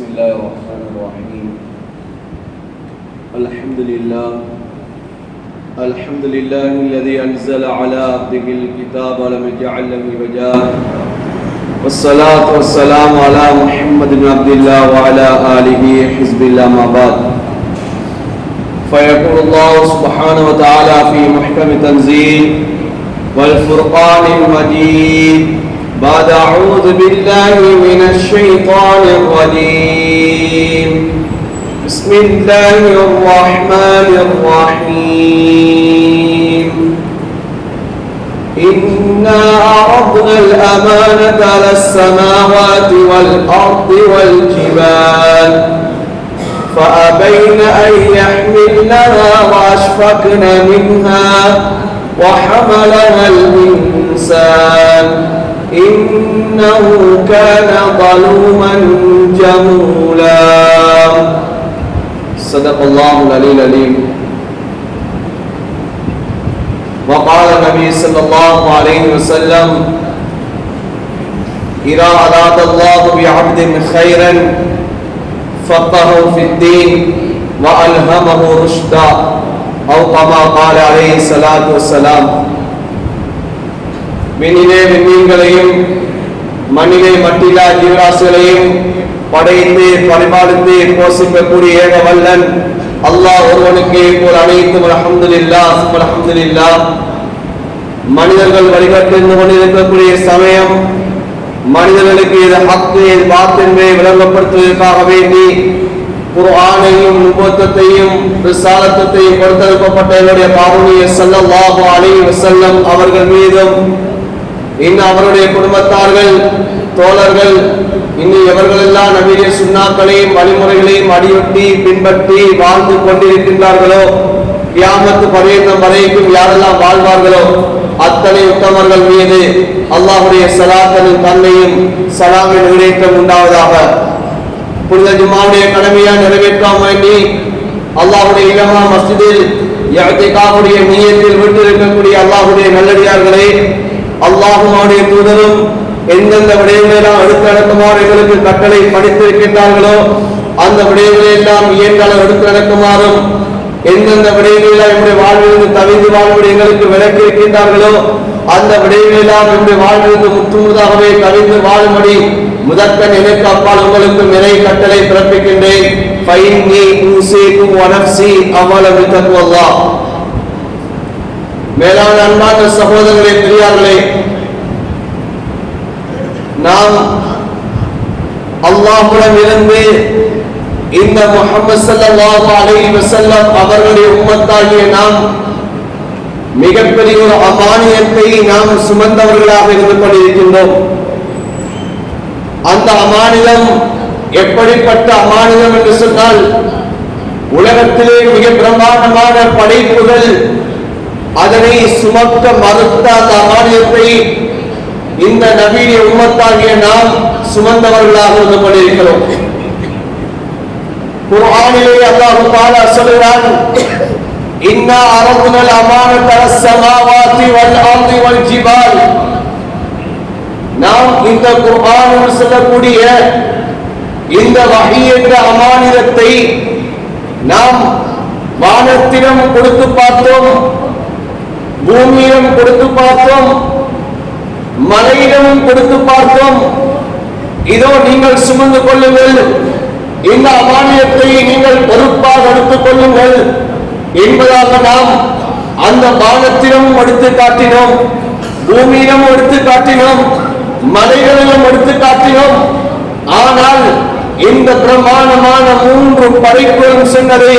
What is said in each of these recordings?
بسم الله الرحمن الرحيم. الحمد لله الذي أنزل على عبده الكتاب ولم يجعل له عوجا، والصلاة والسلام على محمد بن عبد الله وعلى آله حزب الله، ما بعد. فيقول الله سبحانه وتعالى في محكم تنزيل والفرقان المجيد بعد أعوذ بالله من الشيطان الرجيم، بسم الله الرحمن الرحيم. إنا عرضنا الأمانة على السماوات والأرض والجبال فأبين أن يحملنها وأشفقن منها وحملها الإنسان إنه كان ظلوما جهولا. صدق الله العلي العليم. وقال النبي صلى الله عليه وسلم: إذا أراد الله بعبد خيرا فقهه في الدين وألهمه رشدا، أو كما قال عليه الصلاة والسلام. விண்ணிலே விண்மீன்களையும் மண்ணிலே மட்டிலா ஜீவராசிகளையும் படைத்து பரிபாலித்து போஷிக்கக்கூடிய ஏக வல்லன் அல்லாஹ் ஒருவனுக்கே போல் அனைத்தும் அல்ஹம்துலில்லாஹ் அல்ஹம்துலில்லாஹ். மனிதர்கள் வழிபட்டு கொண்டிருக்கக்கூடிய சமயம் மனிதர்களுக்கு இது ஹக்கு இது பாத்தில் என்பதை விளங்கப்படுத்துவதற்காக வேண்டி குர்ஆனையும் நுபுவத்தையும் ரிசாலத்தையும் கொடுத்தனுப்பப்பட்ட என்னுடைய பாவனிய ஸல்லல்லாஹு அலைஹி வஸல்லம் அவர்கள் மீதும் இன்னும் அவருடைய குடும்பத்தார்கள் தோழர்கள் இன்னும் எவர்களெல்லாம் நபியுடைய சுன்னாக்களையும் வழிமுறைகளையும் அடியொட்டி பின்பற்றி வாழ்ந்து கொண்டிருக்கின்றார்களோ கியாமத் பரியந்தம் வரைக்கும் யாரெல்லாம் வாழ்வார்களோ அத்தனை உத்தமர்கள் மீது அல்லாஹ்வுடைய ஸலாத்தின் தன்மையும் சலாமின் நிறைவேற்றம் உண்டாவதாக. புனித ஜும்மாவுடைய கடமையை நிறைவேற்ற வேண்டி அல்லாஹ்வுடைய இலஹா மஸ்ஜிதில் இஅ்திகாஃபுடைய நியத்தில் விட்டிருக்கக்கூடிய அல்லாஹ்வுடைய நல்லடியார்களே, அல்லாஹ்வும் அவருடைய தூதரும் எந்தெந்த விடயங்களெல்லாம் எடுத்து நடக்குமாறு எங்களுக்கு கட்டளை படித்திருக்கின்றார்களோ அந்த விடயங்களை எல்லாம் இயன்றால் எடுத்து நடக்குமாறும், எந்தெந்த விடயங்களெல்லாம் என்னுடைய வாழ்விலிருந்து தவிர்த்து வாழ்வுடைய எங்களுக்கு விலக்கி இருக்கின்றார்களோ அந்த விடயங்களெல்லாம் என்னுடைய வாழ்விலிருந்து முற்றுமுழுதாகவே தவிர்த்து வாழும்படி முதற்கண் எனக்கு அப்பால் உங்களுக்கு நிறைய கட்டளை பிறப்பிக்கின்றேன். மேலான அன்பான சகோதரர்களே, பெரியார்களே, நாம் அல்லாஹ்விடம் இருந்து இந்த முஹம்மது ஸல்லல்லாஹு அலைஹி வஸல்லம் அவர்களுடைய உம்மத்தாகிய நாம் மிகப்பெரிய ஒரு அமானியத்தை நாம் சுமந்தவர்களாக இருந்து கொண்டிருக்கின்றோம். அந்த அமானிதம் எப்படிப்பட்ட அமானிதம் என்று சொன்னால், உலகத்திலே மிக பிரம்மாண்டமான படைப்புகள் அதனை சுமக்க மறுத்த அந்த அமானியத்தை இந்த நபியுடைய உம்மத்தாகிய நாம் சுமந்தவர்களாக இருந்து கொண்டிருக்கிறோம். குர்ஆனிலே அல்லாஹ் தஆலா சொல்கிறான்: இன்னா அரதுனல் அமானத அஸ்-ஸமாவாதி வல் அர்தி வல் ஜிபால். நாம் இந்த குர்ஆனில் சொல்லக்கூடிய இந்த வஹி என்ற அமானிதத்தை நாம் வானத்திடம் கொடுத்து பார்த்தோம், பூமியிடம் கொடுத்து பார்த்தோம், மலையிடமும் கொடுத்து பார்த்தோம். இதோ நீங்கள் சுமந்து கொள்ளுங்கள், இந்த அமானியத்தை நீங்கள் பொறுப்பாக எடுத்துக் கொள்ளுங்கள் என்பதாக நாம் அந்த வானத்திலும் எடுத்து காட்டினோம், பூமியிலும் எடுத்து காட்டினோம், மலைகளிலும் எடுத்து காட்டினோம். ஆனால் இந்த பிரமாணமான மூன்று படைப்புகளும் சொன்னது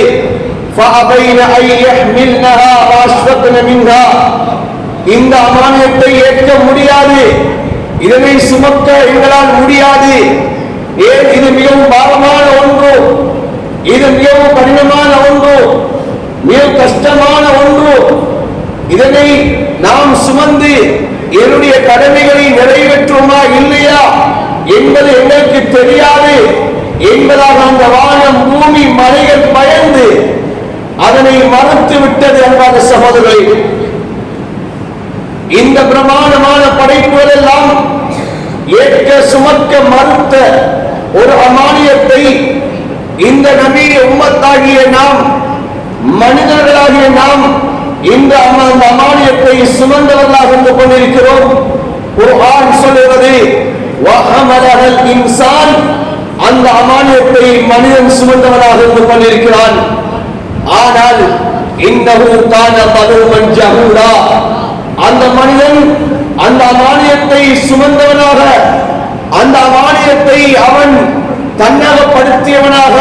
இந்த அமானியத்தை ஏற்க முடியாது, இதனை சுமக்க எங்களால் முடியாது. ஏன்? இது மிகவும் பாரமான ஒன்று, இது மிகவும் கடினமான ஒன்று, மிக கஷ்டமான ஒன்று. இதனை நாம் சுமந்து என்னுடைய கடமைகளை நிறைவேற்றுமா இல்லையா என்பது எங்களுக்கு தெரியாது என்பதாக அந்த வானம் பூமி மலைகள் பயந்து அதனை மறுத்து விட்டது. அன்பான சகோதரர்களே, இந்த பிரமாணமான படைப்புகள் எல்லாம் ஏற்க சுமக்க மறுத்த ஒரு அமானியத்தை இந்த நபிய உம்மத்தாகிய நாம், மனிதர்களாகிய நாம் இந்த அமானியத்தை சுமந்தவர்களாக இருந்து கொண்டிருக்கிறோம். குர்ஆன் சொல்லுகிறது வஹமலல் இன்சான், அந்த அமானியத்தை மனிதன் சுமந்தவனாக இருந்து கொண்டிருக்கிறான். ஆனால் இன்னஹு கான தலூமன் ஜஹூரா, அந்த மனிதன் அந்த அமானியத்தை சுமந்தவனாக, அந்த அமானியத்தை அவன் தன்னகப்படுத்தியவனாக,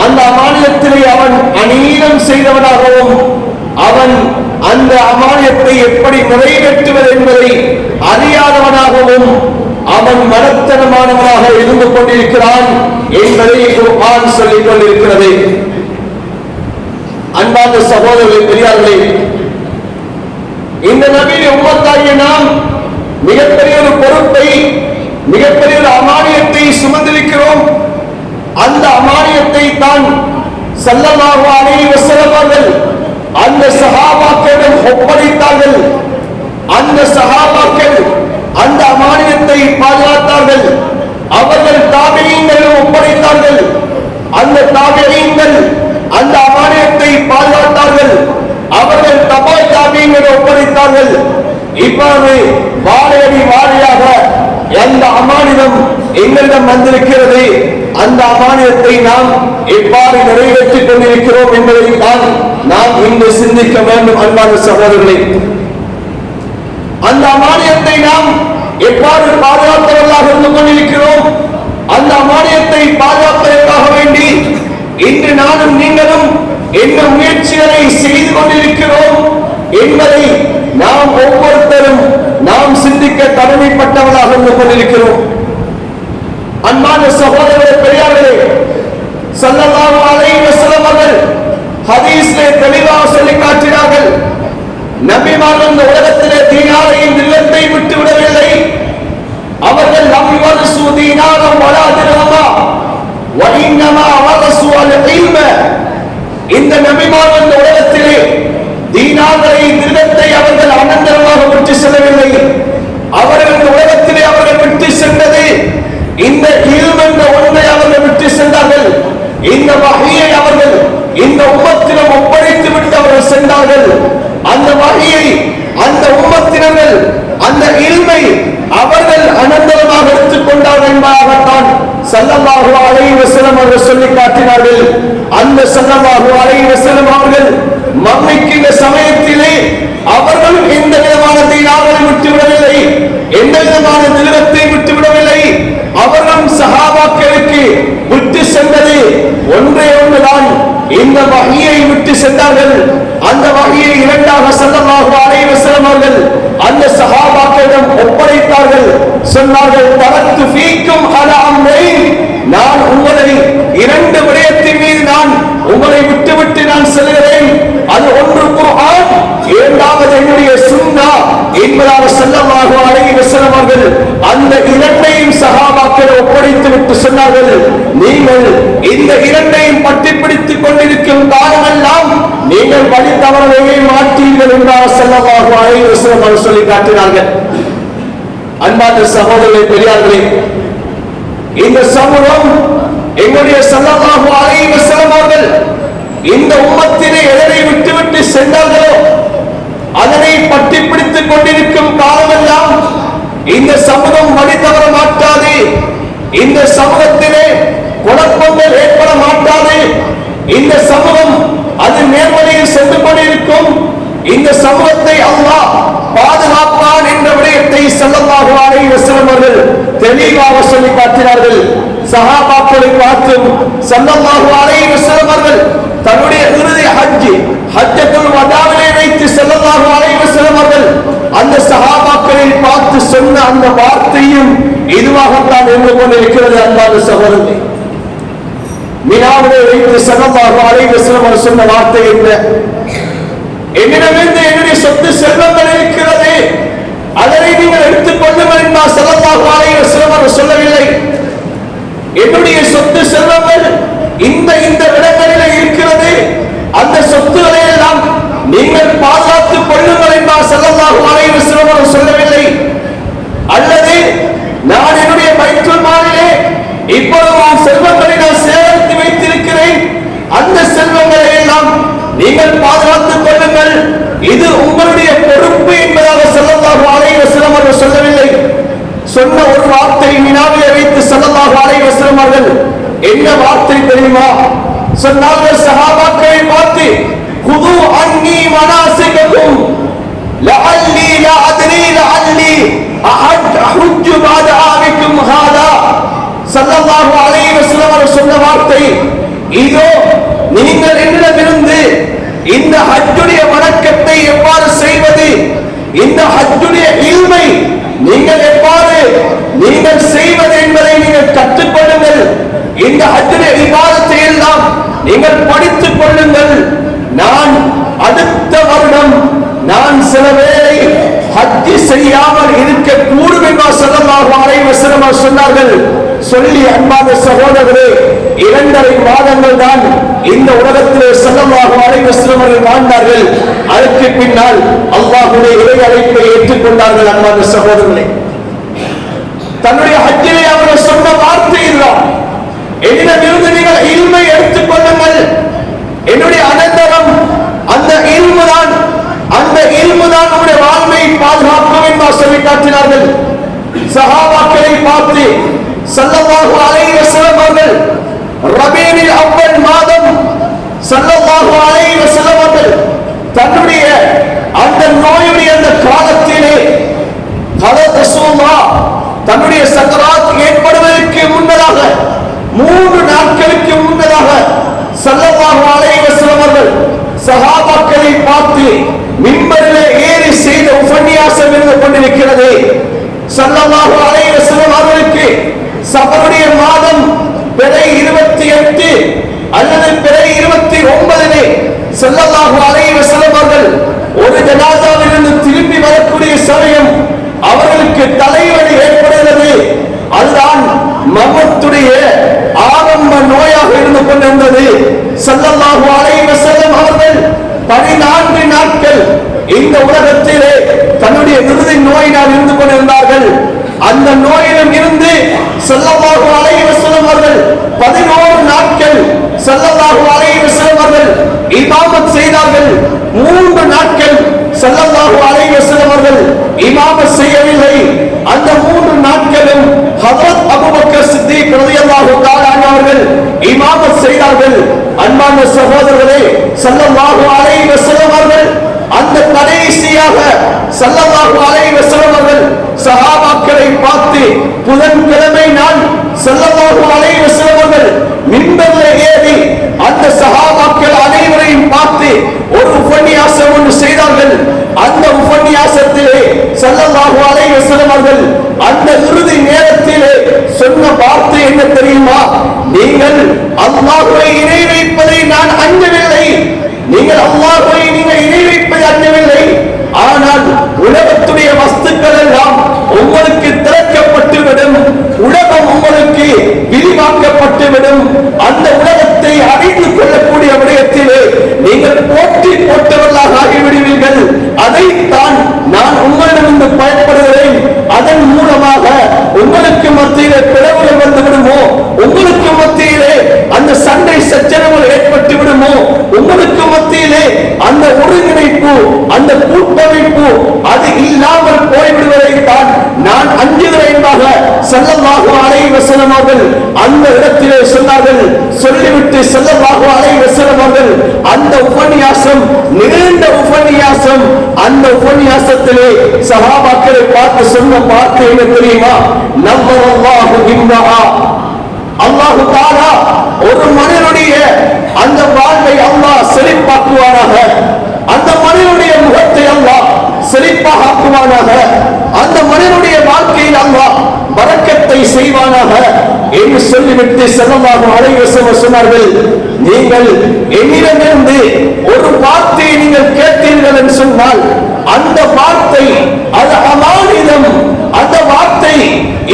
அந்த அமானியத்திலே அவன் அநீதம் செய்தவனாகவும், அவன் அந்த அமானியத்தை எப்படி நிறைவேற்றுவது என்பதை அறியாதவனாகவும் அவன் மனத்தனமானவனாக இருந்து கொண்டிருக்கிறான் என்பதை குர்ஆன் சொல்லிக் கொண்டிருக்கிறது. அன்பார்ந்த சகோதரர்களே, பெரியார்களே, இந்த நபியின் உம்மத்தாகிய நாம் மிகப்பெரிய ஒரு பொறுப்பை, மிகப்பெரிய ஒரு அமானியத்தை சுமந்திருக்கிறோம். அந்த அமானியத்தை தான் ஸல்லல்லாஹு அலைஹி வஸல்லம் அவர்கள் அந்த சஹாபாக்களிடம் ஒப்படைத்தார்கள். அந்த சஹாபாக்கள் அந்த அமானியத்தை பாதுகாத்தார்கள். அவர்கள் தாபிஈன்களிடம் ஒப்படைத்தார்கள். அந்த தாபிஈன்கள் அந்த அமானியத்தை பாதுகாத்தார்கள். அவர்கள் தபா தாபிஈன்களிடம் ஒப்படைத்தார்கள். இவ்வாறு வாழையடி வாழையாக அந்த அமானியம் எங்களிடம் வந்திருக்கிறது. அந்த அமானியத்தை நாம் எவ்வாறு நிறைவேற்றிக் கொண்டிருக்கிறோம் என்பதை தான் நாம் இன்று சிந்திக்க வேண்டும். அன்பான சகோதரர்களே, அந்த அமானியத்தை நாம் எவ்வாறு பாதுகாப்பவர்களாக இருந்து கொண்டிருக்கிறோம்? அந்த அமானியத்தை பாதுகாப்பதற்காக வேண்டி இன்று நானும் நீங்களும் என்ன முயற்சிகளை செய்து கொண்டிருக்கிறோம் என்பதை நாம் ஒவ்வொருத்தரும் நாம் சிந்திக்க கடமைப்பட்டவர்களாக இருந்து கொண்டிருக்கிறோம். அன்பான சகோதரர்களே, பெரியார்களே, ஸல்லல்லாஹு அலைஹி வஸல்லம் அவர்கள் ஹதீஸிலே தெளிவாக சொல்லி காட்டினார்கள். நபிமார்கள் இந்த உலகத்திலே தீனாரையும் தில்லத்தை விட்டு விடவில்லை. அவர்கள் லம் யவர்சு தீனாரம் வலா திர்ஹமா வ இன்னமா வரசு அல் இல்ம. இந்த நபிமார்கள் இந்த உலகத்திலே தீனாரை தில்லத்தை அவர்கள் அனந்தரமாக விட்டு செல்லவில்லை. அவர்கள் இந்த உலகத்திலே அவர்கள் விட்டு சென்றது இந்த இல்ம் என்ற ஒன்றை அவர்கள் விட்டு சென்றார்கள். இந்த வஹீயை அவர்கள் இந்த உம்மத்திடம் ஒப்படைத்து விட்டு அவர்கள் சென்றார்கள். அந்த வஹீயை அந்த உம்மத்தினர்கள் அந்த இல்மை அவர்கள் அனந்தரமாக எடுத்துக் கொண்டார்கள் என்பதாகத்தான் ஸல்லல்லாஹு அலைஹி வஸல்லம் அவர்கள் சொல்லி காட்டினார்கள். அந்த ஸல்லல்லாஹு அலைஹி வஸல்லம் அவர்கள் மரணிக்கின்ற சமயத்திலே அவர்களும் எந்த விதமான தீனாரை விட்டுவிடவில்லை, எந்த விதமான திலகத்தை விட்டுவிடவில்லை. அவர்களும் சஹாபாக்களுக்கு விட்டு சென்றது ஒன்றே ஒன்றுதான், இந்த வஹீயை விட்டு சென்றார்கள். அந்த வஹீயை இரண்டாக ஸல்லல்லாஹு அலைஹி வஸல்லம் அவர்கள் அந்த சஹாபாக்களிடம் ஒப்படைத்தார்கள். சொன்னார்கள், தரத்து ஃபீக்கும் அலா அம்ரைன், நான் உங்களை இரண்டு விடயத்தின் மீது நான் உங்களை விட்டுவிட்டு நான் செல்கிறேன். அது ஒன்று குர்ஆன், இரண்டாவது என்னுடைய சுன்னா என்பதாக ஸல்லல்லாஹு அலைஹி வஸல்லம் அவர்கள் அந்த இரண்டையும் சஹாபாக்கள் ஒப்படைத்து விட்டு சொன்னார்கள், நீங்கள் இந்த இரண்டையும் பற்றி பிடித்துக் கொண்டிருக்கும் காலமெல்லாம் நீங்கள் வழி தவறவே மாட்டீர்கள் என்றார் ஸல்லல்லாஹு அலைஹி வஸல்லம் அவர்கள் சொல்லி காட்டினார்கள். அன்பார்ந்த சகோதரர்களே, பெரியார்களே, இந்த சமூகம் எங்களுடைய ஸல்லல்லாஹு அலைஹி வஸல்லம் அவர்கள் இந்த உம்மத்தினை எதனை விட்டுவிட்டு சென்றார்களோ அதனை பற்றி பிடித்துக் கொண்டிருக்கும் காலமெல்லாம் இந்த சமூகம் வழி தவற மாட்டாது. இந்த சமூகத்திலே குழப்பங்கள் ஏற்பட மாட்டாது. இந்த சமூகம் அது நேர்வழியில் சென்று கொண்டிருக்கும். இந்த சமூகத்தை அல்லாஹ் பாதுகாப்பான் என்ற விடயத்தை ஸல்லல்லாஹு அலைஹி வஸல்லம் அவர்கள் தெளிவாக சொல்லி காட்டினார்கள். சஹாபாக்களை பார்த்தும் ஸல்லல்லாஹு அலைஹி வஸல்லம் அவர்கள் தன்னுடைய இறுதி ஹஜ்ஜத்துல் வதாவிலே வைத்து ஸல்லல்லாஹு அலைஹி வஸல்லம் அவர்கள் அந்த சஹாபாக்களை பார்த்து சொன்ன அந்த வார்த்தையும் இதுவாகத்தான் இருந்து கொண்டிருக்கிறது. அன்பான சகோதரர்களே, மினாவிலே வைத்து ஸல்லல்லாஹு அலைஹி வஸல்லம் அவர்கள் சொன்ன வார்த்தை என்ன? என்னிடமிருந்து என்னுடைய சொத்து செல்வங்கள் இருக்கிறது, அதனை நீங்கள் எடுத்துக் கொள்ளுங்கள் என்றால் ஸல்லல்லாஹு அலைஹி வஸல்லம் அவர்கள் சொல்லவில்லை. என்னுடைய சொத்து செல்வங்கள் இந்த இடங்களில் இருக்கிறது, அந்த சொத்துக்களை எல்லாம் நீங்கள் பாதுகாத்துக் கொள்ளுங்கள் என்றால் ஸல்லல்லாஹு அலைஹி வஸல்லம் அவர்கள் சொல்லவில்லை. அல்லது நான் என்னுடைய பைத்துல் மாலிலே இப்பொழுது செல்வங்களை நான் சேகரித்து வைத்திருக்கிறேன், அந்த செல்வங்களை எல்லாம் நீங்கள் பாதுகாத்துக் கொள்ளுங்கள், இது உங்களுடைய பொறுப்பு என்பதாக ஸல்லல்லாஹு அலைஹி வஸல்லம் அவர்கள் சொல்லவில்லை. சொன்ன ஒரு வார்த்தை வினாவிலே வைத்து ஸல்லல்லாஹு அலைஹி வஸல்லம் அவர்கள் என்ன வார்த்தை தெரியுமா சொன்னார்கள்? சஹாபாக்களை பார்த்து, குது அன்னி மனாசிகக்கும் லஅல்லி லா அத்ரி லஅல்லி அஹுஜ்ஜு பஅத ஆமிக்கும் ஹாதா. ஸல்லல்லாஹு அலைஹி வஸல்லம் அவர்கள் சொன்ன வார்த்தை, இதோ நீங்கள் என்னிடமிருந்து இந்த ஹஜ்ஜுடைய வணக்கத்தை எவ்வாறு செய்வது, இந்த ஹஜ்ஜுடைய இல்மை நீங்கள் எவ்வாறு நீங்கள் செய்வது என்பதை நீங்கள் கற்றுக்கொள்ளுங்கள், இந்த ஹஜ்ஜுடைய இபாதத்தை எல்லாம் நீங்கள் படித்துக் கொள்ளுங்கள். நான் அடுத்த வருடம் நான் சில வேளை ஹஜ் செய்யாமல் இருக்கக்கூடும் என்று ஸல்லல்லாஹு அலைஹி வஸல்லம் சொன்னார்கள். சொல்லி அன்பான சகோதரர்களே, 2.5 மாதங்கள் தான் இந்த உலகத்திலே ஸல்லல்லாஹு அலைஹி வஸல்லம் அவர்கள் வாழ்ந்தார்கள். அதற்கு பின்னால் அல்லாஹ்வுடைய இறை அழைப்பை ஏற்றுக்கொண்டார்கள். அன்பான சகோதரர்களே, தன்னுடைய ஹஜ்ஜிலே அவர்கள் சொன்ன வார்த்தை இதுதான், என்னிடமிருந்து நீங்கள் இல்மை எடுத்துக் கொள்ளுங்கள், என்னுடைய அனந்தரம் அந்த இல்முதான், அந்த இல்முதான் நம்முடைய வாழ்வை பாதுகாக்கும் என்று சொல்லி காட்டினார்கள். சஹாபாக்களை பார்த்து ஸல்லல்லாஹு அலைஹி வஸல்லம் அவர்கள் ரபீஉல் அவ்வல் மாதம் ஸல்லல்லாஹு அலைஹி வஸல்லம் அவர்கள் தன்னுடைய அந்த நோயுடைய அந்த காலத்திலே ரசூலுல்லாஹ் தன்னுடைய சக்கராத் ஏற்படுவதற்கு முன்னதாக 3 நாட்களுக்கு முன்னதாக ஸல்லல்லாஹு அலைஹி வஸல்லம் அவர்கள் சஹாபாக்களை பார்த்து மிம்பரிலே ஏறி செய்த உபன்யாசம் இருந்து கொண்டிருக்கிறது. ஸல்லல்லாஹு அலைஹி வஸல்லம் அவர்களுக்கு சஃபருடைய மாதம் பிறை 28 அல்லது பிறை 29 ஸல்லல்லாஹு அலைஹி வஸல்லம் அவர்கள் ஒரு ஜனாசாவிலிருந்து திரும்பி வரக்கூடிய சமயம் அவர்களுக்கு தலைவலி ஏற்படுகிறது. அதுதான் மமத்துடைய ஆரம்ப நோயாக இருந்து கொண்டிருந்தது. ஸல்லல்லாஹு அலைஹி வஸல்லம் அவர்கள் 14 நாட்கள் இந்த உலகத்திலே தன்னுடைய இறுதி நோயினால் இருந்து கொண்டிருந்தார்கள். அந்த நோயிலும் இருந்து ஸல்லல்லாஹு அலைஹி வஸல்லம் அவர்கள் 11 நாட்கள் ஸல்லல்லாஹு அலைஹி வஸல்லம் அவர்கள் இமாமத் செய்தார்கள். 3 நாட்கள் ஸல்லல்லாஹு அலைஹி வஸல்லம் அவர்கள் இமாமத் செய்யவில்லை. அந்த 3 நாட்களும் ஹஜ்ரத் அபூபக்கர் சித்திக் ரலியல்லாஹு தஆலா அவர்கள் இமாமத் செய்தார்கள். அன்பான சகோதரர்களே, ஸல்லல்லாஹு அலைஹி வஸல்லம் அவர்கள் அந்த கடைசியாக ஸல்லல்லாஹு அலைஹி வஸல்லம் அவர்கள் சஹாபாக்களை பார்த்து புதன்கிழமை நாள் ஸல்லல்லாஹு அலைஹி வஸல்லம் அவர்கள் மிம்பரில் ஏறி அந்த சஹாபாக்கள் அனைவரையும் பார்த்து ஒரு உபன்யாசம் ஒன்று செய்தார்கள். அந்த உபன்யாசத்திலே ஸல்லல்லாஹு அலைஹி வஸல்லம் அவர்கள் அந்த இறுதி நேரத்திலே சொன்ன வார்த்தை என்ன தெரியுமா? நீங்கள் அல்லாஹ்வை இணை வைப்பதை நான் அஞ்சவில்லை, நீங்கள் அல்லாஹ்வை நீங்கள் இணை வைப்பதை அஞ்சவில்லை, ஆனால் உலகத்துடைய வஸ்துக்கள் எல்லாம் உங்களுக்கு திறக்கப்பட்டுவிடும், உலகம் உங்களுக்கு விரிவாக்கப்பட்டுவிடும், அந்த உலகத்தை அறிந்து கொள்ளக்கூடிய விடயத்திலே நீங்கள் போட்டி போட்டவர்களாக ஆகிவிடுவீர்கள். அதைத்தான் நான் உங்களிடமிருந்து பயன்படுகிறேன். அதன் மூலமாக உங்களுக்கு மத்தியிலே பிளவுகள் வந்து விடுமோ, உங்களுக்கு மத்தியிலே அந்த சண்டை சச்சரவுகள் ஏற்பட்டு விடுமோ, உங்களுக்கு மத்தியிலே அந்த ஒருங்கிணைப்பு அந்த கூட்டமைப்பு அது இல்லாமல் போய்விடுவதைத்தான் நான் அஞ்சுகிறேன் என்பதாக ஸல்லல்லாஹு அலைஹி வஸல்லம் அவர்கள் அந்த இடத்திலே சொன்னார்கள். சொல்லிவிட்டு ஸல்லல்லாஹு அலைஹி வஸல்லம் அவர்கள் அந்த உபன்யாசம் நீண்ட உபன்யாசம், அந்த உபன்யாசத்திலே சஹாபாக்களை பார்த்து சொன்ன வார்த்தை என்ன தெரியுமா? நவ்வல்லாஹு இம்ரா, அல்லாஹ் தஆலா ஒரு மனிதனுடைய அந்த வாழ்வை அல்லாஹ் செழிப்பாக்குவானாக, அந்த மனிதனுடைய முகத்தை அல்லாஹ் செழிப்பாக ஆக்குவானாக, அந்த மனிதனுடைய வாழ்க்கையில் அல்லாஹ் பரக்கத்தை செய்வானாக என்று சொல்லிவிட்டு ஸல்லல்லாஹு அலைஹி வஸல்லம் சொன்னார்கள், நீங்கள் என்னிடமிருந்து ஒரு வார்த்தையை நீங்கள் கேட்டீர்கள் என்று சொன்னால் அந்த வார்த்தை அது அமானிதம், அந்த வார்த்தை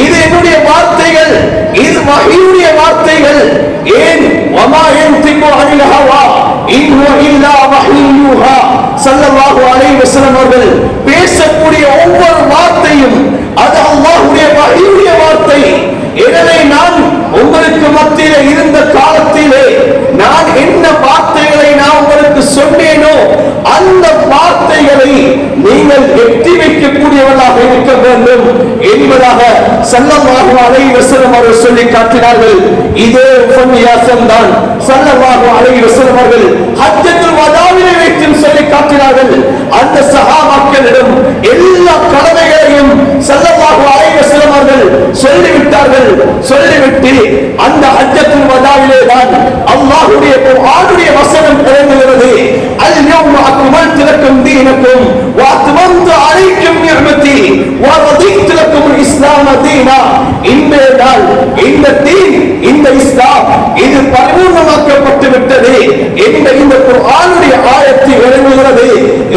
இது என்னுடைய வார்த்தைகள், இது வஹீயுடைய வார்த்தைகள். ஏன் வமா யன்திகு அனில் ஹவா இன் ஹுவ இல்லா வஹீயுன் யூஹா. ஸல்லல்லாஹு அலைஹி வஸல்லம் அவர்கள் பேசக்கூடிய ஒவ்வொரு வார்த்தையும் அது அல்லாஹ்வுடைய வஹீயுடைய வார்த்தை. எனவே நான் உங்களுக்கு ஸல்லல்லாஹு அலைஹி வஸல்லம் அவர்கள் சொல்லி காட்டினார்கள். இதே உபன்யாசம் தான் ஸல்லல்லாஹு அலைஹி வஸல்லம் அவர்கள் ஹஜ்ஜத்துல் வதாவிலே வைத்து சொல்லி காட்டினார்கள். அந்த சஹாபாக்களிடம் எல்லா கடமைகளையும் ஸல்லல்லாஹு அலைஹி வஸல்லம் அவர்கள் சொல்லிவிட்டார்கள். சொல்லிவிட்டு அந்த ஹஜ்ஜத்துல் வதாவிலே தான் அல்லாஹ்வுடைய குர்ஆனுடைய வசனம் இறங்குகிறது. அல்-யௌம அக்மல்து லக்கும் தீனக்கும் வ அத்மம்து அலைக்கும் நிஅமதி வ ரதீது லக்கும் இஸ்லாம தீனா. இன்றைய நாள் இந்த தீன், இந்த இஸ்லாம் இது பரிபூர்ணமாக்கப்பட்டு விட்டது என்ற இந்த குர்ஆனுடைய ஆயத்து இறங்குகிறது.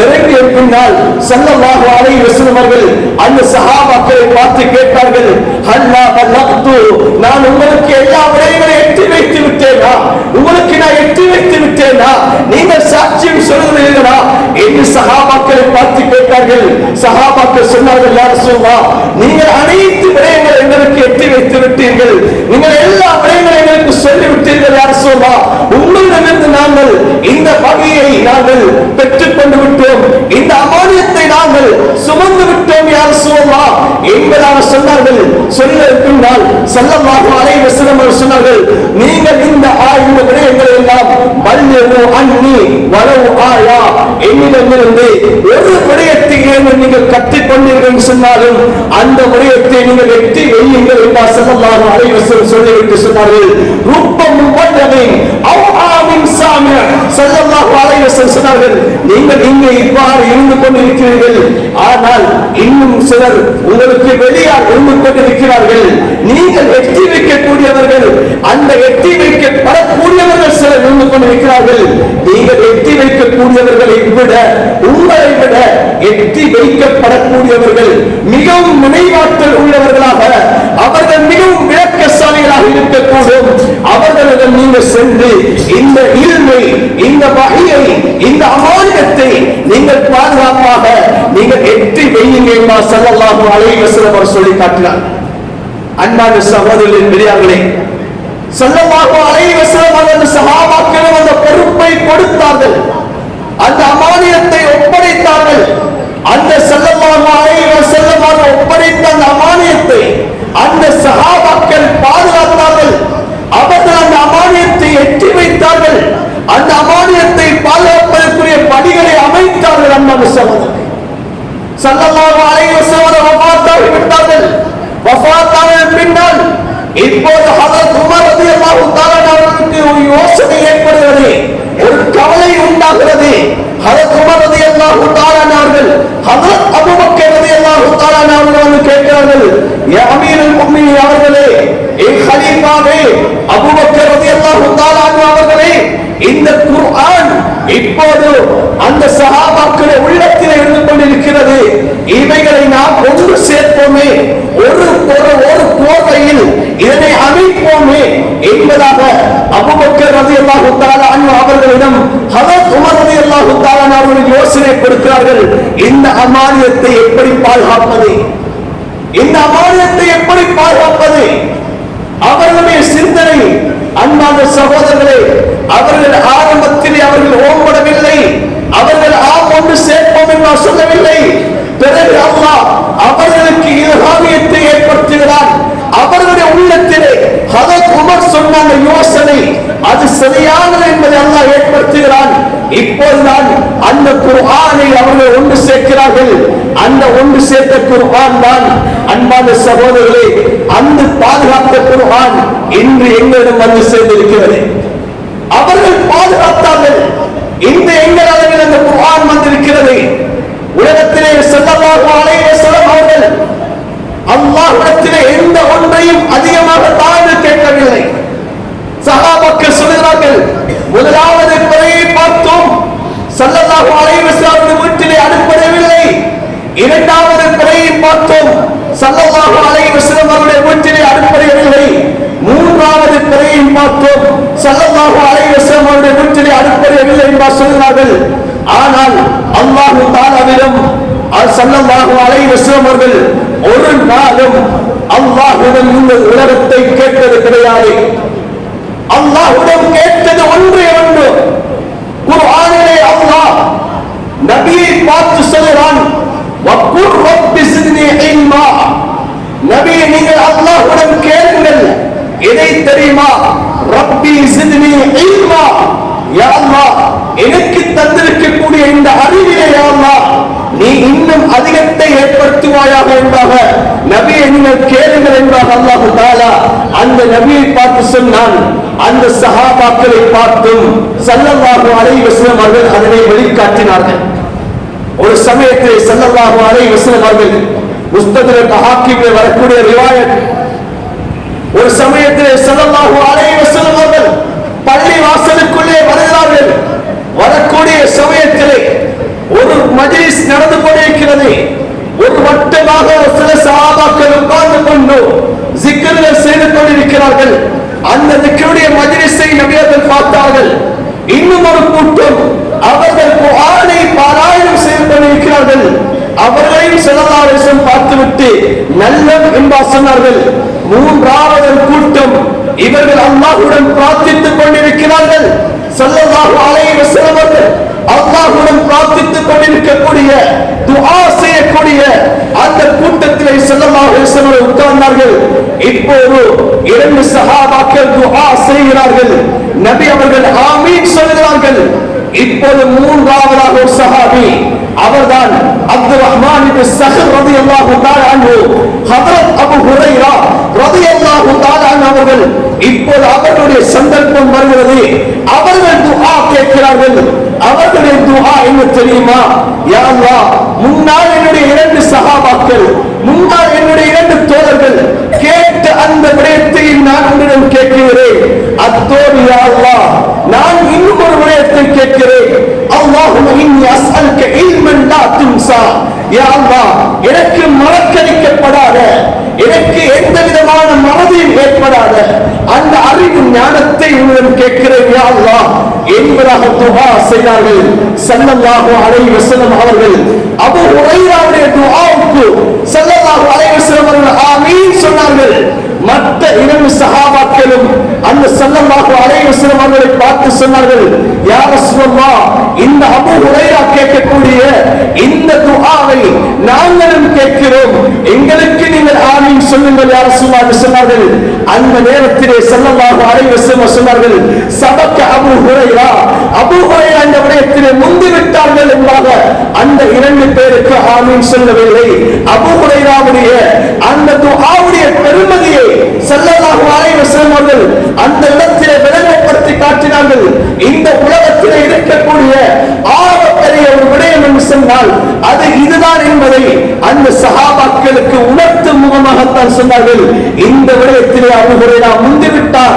இறங்கிய பின்னால் ஸல்லல்லாஹு அலைஹி வஸல்லம் அவர்கள் அந்த சஹாபாக்களை பார்த்து கேட்டார்கள், ஹல்லா பல்லக்து, நான் உங்களுக்கு எல்லா விடயங்களையும் எட்டி வைத்து விட்டேனா? உங்களுக்கு நான் எட்டி வைத்து விட்டேனா? நீங்கள் சாட்சியம் சொல்லுகிறீர்களா என்று சஹாபாக்களை பார்த்து கேட்டார்கள். சஹாபாக்கள் சொன்னார்கள், யா ரசூலல்லாஹ், நீங்கள் அனைத்து விடயங்களை எங்களுக்கு எட்டி வைத்து விட்டீர்கள், நீங்கள் எல்லா விடயங்களையும் எங்களுக்கு சொல்லி விட்டீர்கள். யா ரசூலல்லாஹ், உங்களிடமிருந்து நாங்கள் இந்த வகையை நாங்கள் பெற்றுக் கொண்டு விட்டோம், இந்த அமானியத்தை நாங்கள் சுமந்து விட்டோம் யா ரசூலல்லாஹ் என்பதாக சொன்னார்கள். சொல்ல பின்னால் ஸல்லல்லாஹு அலைஹி வஸல்லம் சொன்னார்கள், நீங்கள் இந்த ஆயுத விடயங்களை எல்லாம் பல்லிகு அன்னி வலவ் ஆயா, என்னிடமிருந்து ஒரு விடயத்தை நீங்கள் கற்றுக் கொண்டீர்கள் சொன்னாலும் அந்த விடயத்தை நீங்கள் எட்டி வையுங்கள் என்றார் ஸல்லல்லாஹு அலைஹி வஸல்லம் சொல்லிவிட்டு சொன்னார்கள், ரூபம் முபல்லகின் அவ் ஆமின் சாமி. ஸல்லல்லாஹு அலைஹி வஸல்லம் சொன்னார்கள், நீங்கள் இங்கே இவ்வாறு இருந்து கொண்டிருக்கிறீர்கள், ஆனால் இன்னும் சிலர் உங்களுக்கு வெளியால் இருந்து கொண்டிருக்கிறார்கள். நீங்கள் எட்டி வைக்கக்கூடியவர்கள், அந்த எட்டி வைக்கப்படக்கூடியவர்கள் சிலர் இருந்து கொண்டிருக்கிறார்கள். நீங்கள் எட்டி வைக்கக்கூடியவர்களை விட, உங்களை விட எட்டி வைக்கப்படக்கூடியவர்கள் மிகவும் நினைவாற்றல் உள்ளவர்களாக, அவர்கள் மிகவும் விளக்கசாலிகளாக இருக்கக்கூடும். அவர்களிடம் நீங்கள் சென்று இந்த இல்மை, இந்த வகையை, இந்த அமானியத்தை நீங்கள் பாதுகாப்பாக நீங்கள் எட்டி வையுங்கள் என்று ஸல்லல்லாஹு அலைஹி வஸல்லம் அவர் சொல்லி காட்டினார். அன்பான சகோதரர்களின் பெரியார்களே, ஸல்லல்லாஹு அலைஹி வஸல்லம் அவர்கள் சஹாபாக்களுக்கு அந்த பொறுப்பை கொடுத்தார்கள், அந்த அமானியத்தை ஒப்படைத்தார்கள். அந்த ஸல்லல்லாஹு அலைஹி வஸல்லம் அவர்கள் ஒப்படைத்த அந்த அமானியத்தை அந்த சஹாபாக்கள் பாதுகாத்தார்கள். அவர்கள் அந்த அமானியத்தை எட்டி வைத்தார்கள். அந்த அமானியத்தை பாதுகாப்பதற்குரிய படிகளை அமைத்தார்கள். அன்பான சகோதரர்களே, ஸல்லல்லாஹு அலைஹி வஸல்லம் வஃபாத்தாகி விட்டார்கள். வஃபாத்தான பின்னால் இப்போது ஹஜ்ரத் உமர் ரலியல்லாஹு தஆலா அவர்களுக்கு ஒரு யோசனை ஏற்படுகிறது, ஒரு கவலை உண்டாகிறது. ஹஜ்ரத் உமர் ரலியல்லாஹு தஆலா அவர்கள் ஹஜ்ரத் அபூபக்கர் ரலியல்லாஹு தஆலா அவர்கள் வந்து கேட்கிறார்கள், யா அமீருல் முஃமினீன் அவர்களே, கலீஃபாவே அபூபக்கர் ரலியல்லாஹு தஆலா அவர்களே, இந்த குர்ஆன் இப்போது அந்த சஹாபாக்களுடைய உள்ளத்தில் இருந்து கொண்டிருக்கிறது, இவைகளை நாம் ஒன்று சேர்ப்போமே, ஒரு கோர்வையில் இதனை அமைப்போமே என்பதாக அபூபக்கர் ரலியல்லாஹு தஆலா அன்ஹு அவர்களிடம் ஹஜ்ரத் உமர் ரலியல்லாஹு தஆலா அவர்கள் யோசனை கொடுக்கிறார்கள். இந்த அமானியத்தை எப்படி பாதுகாப்பது, இந்த அமானியத்தை எப்படி பாதுகாப்பது? அவர்களுடைய சிந்தனை, அன்பான சகோதரர்களே, அவர்கள் ஆரம்பத்தில் அவர்கள் ஓம்படவில்லை, அவர்கள் ஒன்று சேர்ப்போம் என்று சொல்லவில்லை. பிறகு அல்லாஹ் அவர்களுக்கு இல்ஹாமியத்தை ஏற்படுத்துகிறார். அவர்களுடைய உள்ளத்திலே ஹஜ்ரத் உமர் சொன்ன அந்த யோசனை அது சரியானது என்பதை அல்லாஹ் ஏற்படுத்துகிறான். இப்போதுதான் அந்த குர்ஆனை அவர்கள் ஒன்று சேர்க்கிறார்கள். அந்த ஒன்று சேர்த்த குர்ஆன் தான் அன்பான சகோதரர்களே, அந்த பாதுகாத்த குர்ஆன் இன்று எங்களிடம் வந்து சேர்ந்திருக்கிறது. அவர்கள் பாதுகாத்தார்கள். இந்த எங்கள் அளவில் அந்த குர்ஆன் வந்திருக்கிறது. உலகத்திலே ஸல்லல்லாஹு அலைஹி வஸல்லம் அவர்கள் அல்லாஹ்விடத்திலே எந்த ஒன்றையும் அதிகமாக தாழ்ந்து கேட்கவில்லை. சஹாபாக்கள் சொல்கிறார்கள், முதலாவது பிறையை பார்த்தோம், ஸல்லல்லாஹு அலைஹி வஸல்லம் வீட்டிலே அடுப்படவில்லை. இரண்டாவது பிறையை பார்த்தோம், ஸல்லல்லாஹு அலைஹி வஸல்லம் அவருடைய வீட்டிலே அடுப்படவில்லை. மூன்றாவது பிறையை பார்த்தோம், ஸல்லல்லாஹு அலைஹி வஸல்லம் அவருடைய வீட்டிலே அடுப்படவில்லை என்று சொல்கிறார்கள். ஆனால் அல்லாஹ் தஆலாவிடம் ஸல்லல்லாஹு அலைஹி வஸல்லம் அவர்கள் ஒரு நாளும் அல்லாஹ்விடம் இந்த உலகத்தை கேட்டது கிடையாது. அல்லாஹ்விடம் கேட்டது ஒன்றே ஒன்று. குர்ஆனிலே அல்லாஹ் நபியை பார்த்து சொல்கிறான், வக்குர் ரப்பி ஸித்னி இல்மா, நபியே நீங்கள் அல்லாஹ்விடம் கேளுங்கள். எதை தெரியுமா? ரப்பி ஸித்னி இல்மா. யா அல்லாஹ், எனக்கு தந்திருக்கக்கூடிய இந்த அறிவிலே யா அல்லாஹ் நீ இன்னும் அதிகத்தை ஏற்படுத்துவாயாக என்பதாக நபியை நீங்கள் கேளுங்கள் என்றார் அல்லாஹ் தஆலா. அந்த நபியை பார்த்து சொன்னான். அந்த சஹாபாக்களை பார்த்தும் ஸல்லல்லாஹு அலைஹி வஸல்லம் அவர்கள் அதனை வெளிக்காட்டினார்கள். ஒரு சமயத்தில் ஸல்லல்லாஹு அலைஹி வஸல்லம் அவர்கள் முஸ்தத்ரக் ஹாக்கிமில் வரக்கூடிய ரிவாயத், ஒரு சமயத்தில் ஸல்லல்லாஹு அலைஹி வஸல்லம் அவர்கள் பள்ளி வாசலுக்குள்ளே வருகிறார்கள். வரக்கூடிய சமயத்திலே ஒரு மஜ்லிஸ் நடந்து கொண்டிருக்கிறது. ஒரு வட்டமாக சில சஹாபாக்கள் உட்கார்ந்து கொண்டு ஜிக்ர்கள் செய்து கொண்டிருக்கிறார்கள். அந்த ஜிக்ருடைய மஜ்லிஸை நபி அவர்கள் பார்த்தார்கள். இன்னும் ஒரு கூட்டம் அவர்கள் குர்ஆனை பாராயணம் செய்து கொண்டிருக்கிறார்கள். அவர்களையும் ஸல்லல்லாஹு அலைஹி வஸல்லம் பார்த்துவிட்டு நல்லம் என்பா சொன்னார்கள். மூன்றாவது கூட்டம் இவர்கள் அல்லாஹ்வுடன் பிரார்த்தித்துக் கொண்டிருக்கிறார்கள். ஸல்லல்லாஹு அலைஹி வஸல்லம் அவர்கள் அல்லாஹ்வுடன் பிரார்த்தித்துக் கொண்டிருக்கக்கூடிய துஆ செய்யக்கூடிய அந்த கூட்டத்திலே ஸல்லல்லாஹு அலைஹி வஸல்லம் உட்கார்ந்தார்கள். இப்போது இரண்டு சஹாபாக்கள் துஆ செய்கிறார்கள். நபி அவர்கள் ஆமீன் சொல்கிறார்கள். இப்போது மூன்றாவதாக ஒரு சஹாபி, அவர்தான் அப்துல் ரஹ்மான் இப்னு ஸஹர் ரலியல்லாஹு தஆலா அன்ஹு, ஹஜ்ரத் அபூ ஹுரைரா ரலியல்லாஹு தஆலா அன்ஹு அவர்கள் இப்போது அவர்களுடைய சந்தர்ப்பம் வருகிறது. அவர்கள் துஆ கேட்கிறார்கள். அவர்களுடைய துஆ என்ன தெரியுமா? யா அல்லாஹ், முன்னால் என்னுடைய இரண்டு சஹாபாக்கள், முன்னால் என்னுடைய இரண்டு தோழர்கள் கேட்ட அந்த விடயத்தை நான் உன்னிடம் கேட்கிறேன். அத்தோடு யா அல்லாஹ், நான் இன்னும் ஒரு விடயத்தை கேட்கிறேன். அல்லாஹும்ம இன்னி அஸ்அலுக இல்மன் லா துன்ஸா. யா அல்லாஹ், எனக்கு மறக்கடிக்கப்படாத, எனக்கு எந்த விதமான மறதியும் ஏற்படாத அந்த அறிவு ஞானத்தை உன்னிடம் கேட்கிறேன் யா அல்லாஹ் என்பதாக துஆ செய்தார்கள். ஸல்லல்லாஹு அலைஹி வஸல்லம் அவர்கள் அபூ ஹுரைராவுடைய துஆவுக்கு ஸல்லல்லாஹு அலைஹி வஸல்லம் அவர்கள் ஆமீன் சொன்னார்கள். மற்ற இரண்டு சஹாபாக்களும் அந்த ஸல்லல்லாஹு அலைஹி வஸல்லம் அவர்களை பார்த்து சொன்னார்கள், யா ரசூலல்லாஹ், இந்த அபூ ஹுரைரா கேட்கக்கூடிய இந்த துஆவை நாங்களும் கேட்கிறோம், எங்களுக்கு நீங்கள் ஆமீன் சொல்லுங்கள் யா ரசூலல்லாஹ் என்று சொன்னார்கள். அந்த நேரத்திலே ஸல்லல்லாஹு அலைஹி வஸல்லம் சொன்னார்கள், சபக அபூ ஹுரைரா, அபூ ஹுரைரா இந்த விடயத்திலே முந்தி விட்டார்கள் என்பதாக அந்த இரண்டு பேருக்கு ஆமீன் சொல்லவில்லை. அபூ ஹுரைராவுடைய அந்த துஆவுடைய பெருமதியை ஸல்லல்லாஹு அலைஹி வஸல்லம் அவர்கள் அந்த இடத்திலே விளங்கப்படுத்தி காட்டினார்கள். இந்த உலகத்திலே இருக்கக்கூடிய ஆபத்தரிய ஒரு விடயம் என்று சொன்னால் அது இதுதான் என்பதை அந்த சஹாபாக்களுக்கு உணர்த்தும் முகமாகத்தான் சொன்னார்கள். இந்த விடயத்திலே அபூ ஹுரைரா முந்திவிட்டார்,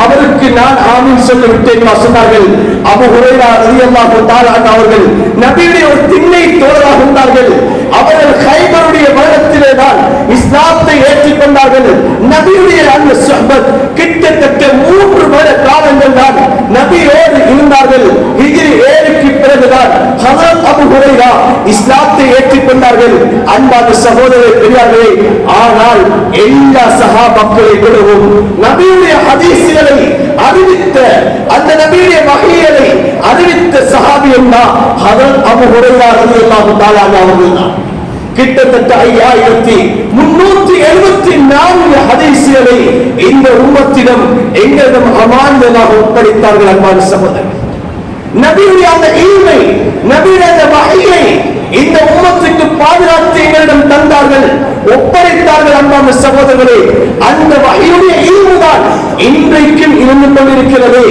அவருக்கு நான் ஆமீன் சொல்லிவிட்டேன் சொன்னார்கள். அபூ ஹுரைரா ரலியல்லாஹு தஆலா அவர்கள் நபியுடைய ஒரு திண்ணை தோழராக இருந்தார்கள். அவர்கள் கைபருடைய வருடத்திலே தான் இஸ்லாத்தை ஏற்றுக்கொண்டார்கள். நபியுடைய அந்த சுஹ்பத் கிட்டத்தட்ட 3 வருட காலங்கள் தான் நபியோடு இருந்தார்கள். ஹிஜ்ரி 7க்கு பிறகுதான் ஹஜ்ரத் அபூ ஹுரைரா இஸ்லாத்தை ஏற்றுக்கொண்டார்கள். அன்பான சகோதரர்களே, பெரியார்களே, ஆனால் எல்லா சஹாபாக்களை விடவும் நபியுடைய ஹதீஸ்களை அறிவித்த, அந்த நபியுடைய வஹீகளை அறிவித்த சஹாபி என்ன? ஹஜ்ரத் அபூ ஹுரைரா ரலியல்லாஹு தஆலா அவர்கள்தான். கிட்டத்தட்ட 5374 ஹதீஸ்களை இந்த உம்மத்திடம் எங்களிடம் அமானிதமாக ஒப்படைத்தார்கள். அன்பான சகோதரர்களே, நபியுடைய அந்த இல்மை, நபியுடைய அந்த வஹீயை இந்த உம்மத்துக்கு பாதுகாத்து எங்களிடம் தந்தார்கள், ஒப்படைத்தார்கள். அன்பான சகோதரர்களே, அந்த வஹீயுடைய இல்முதான் இன்றைக்கும் இருந்து கொண்டிருக்கிறது.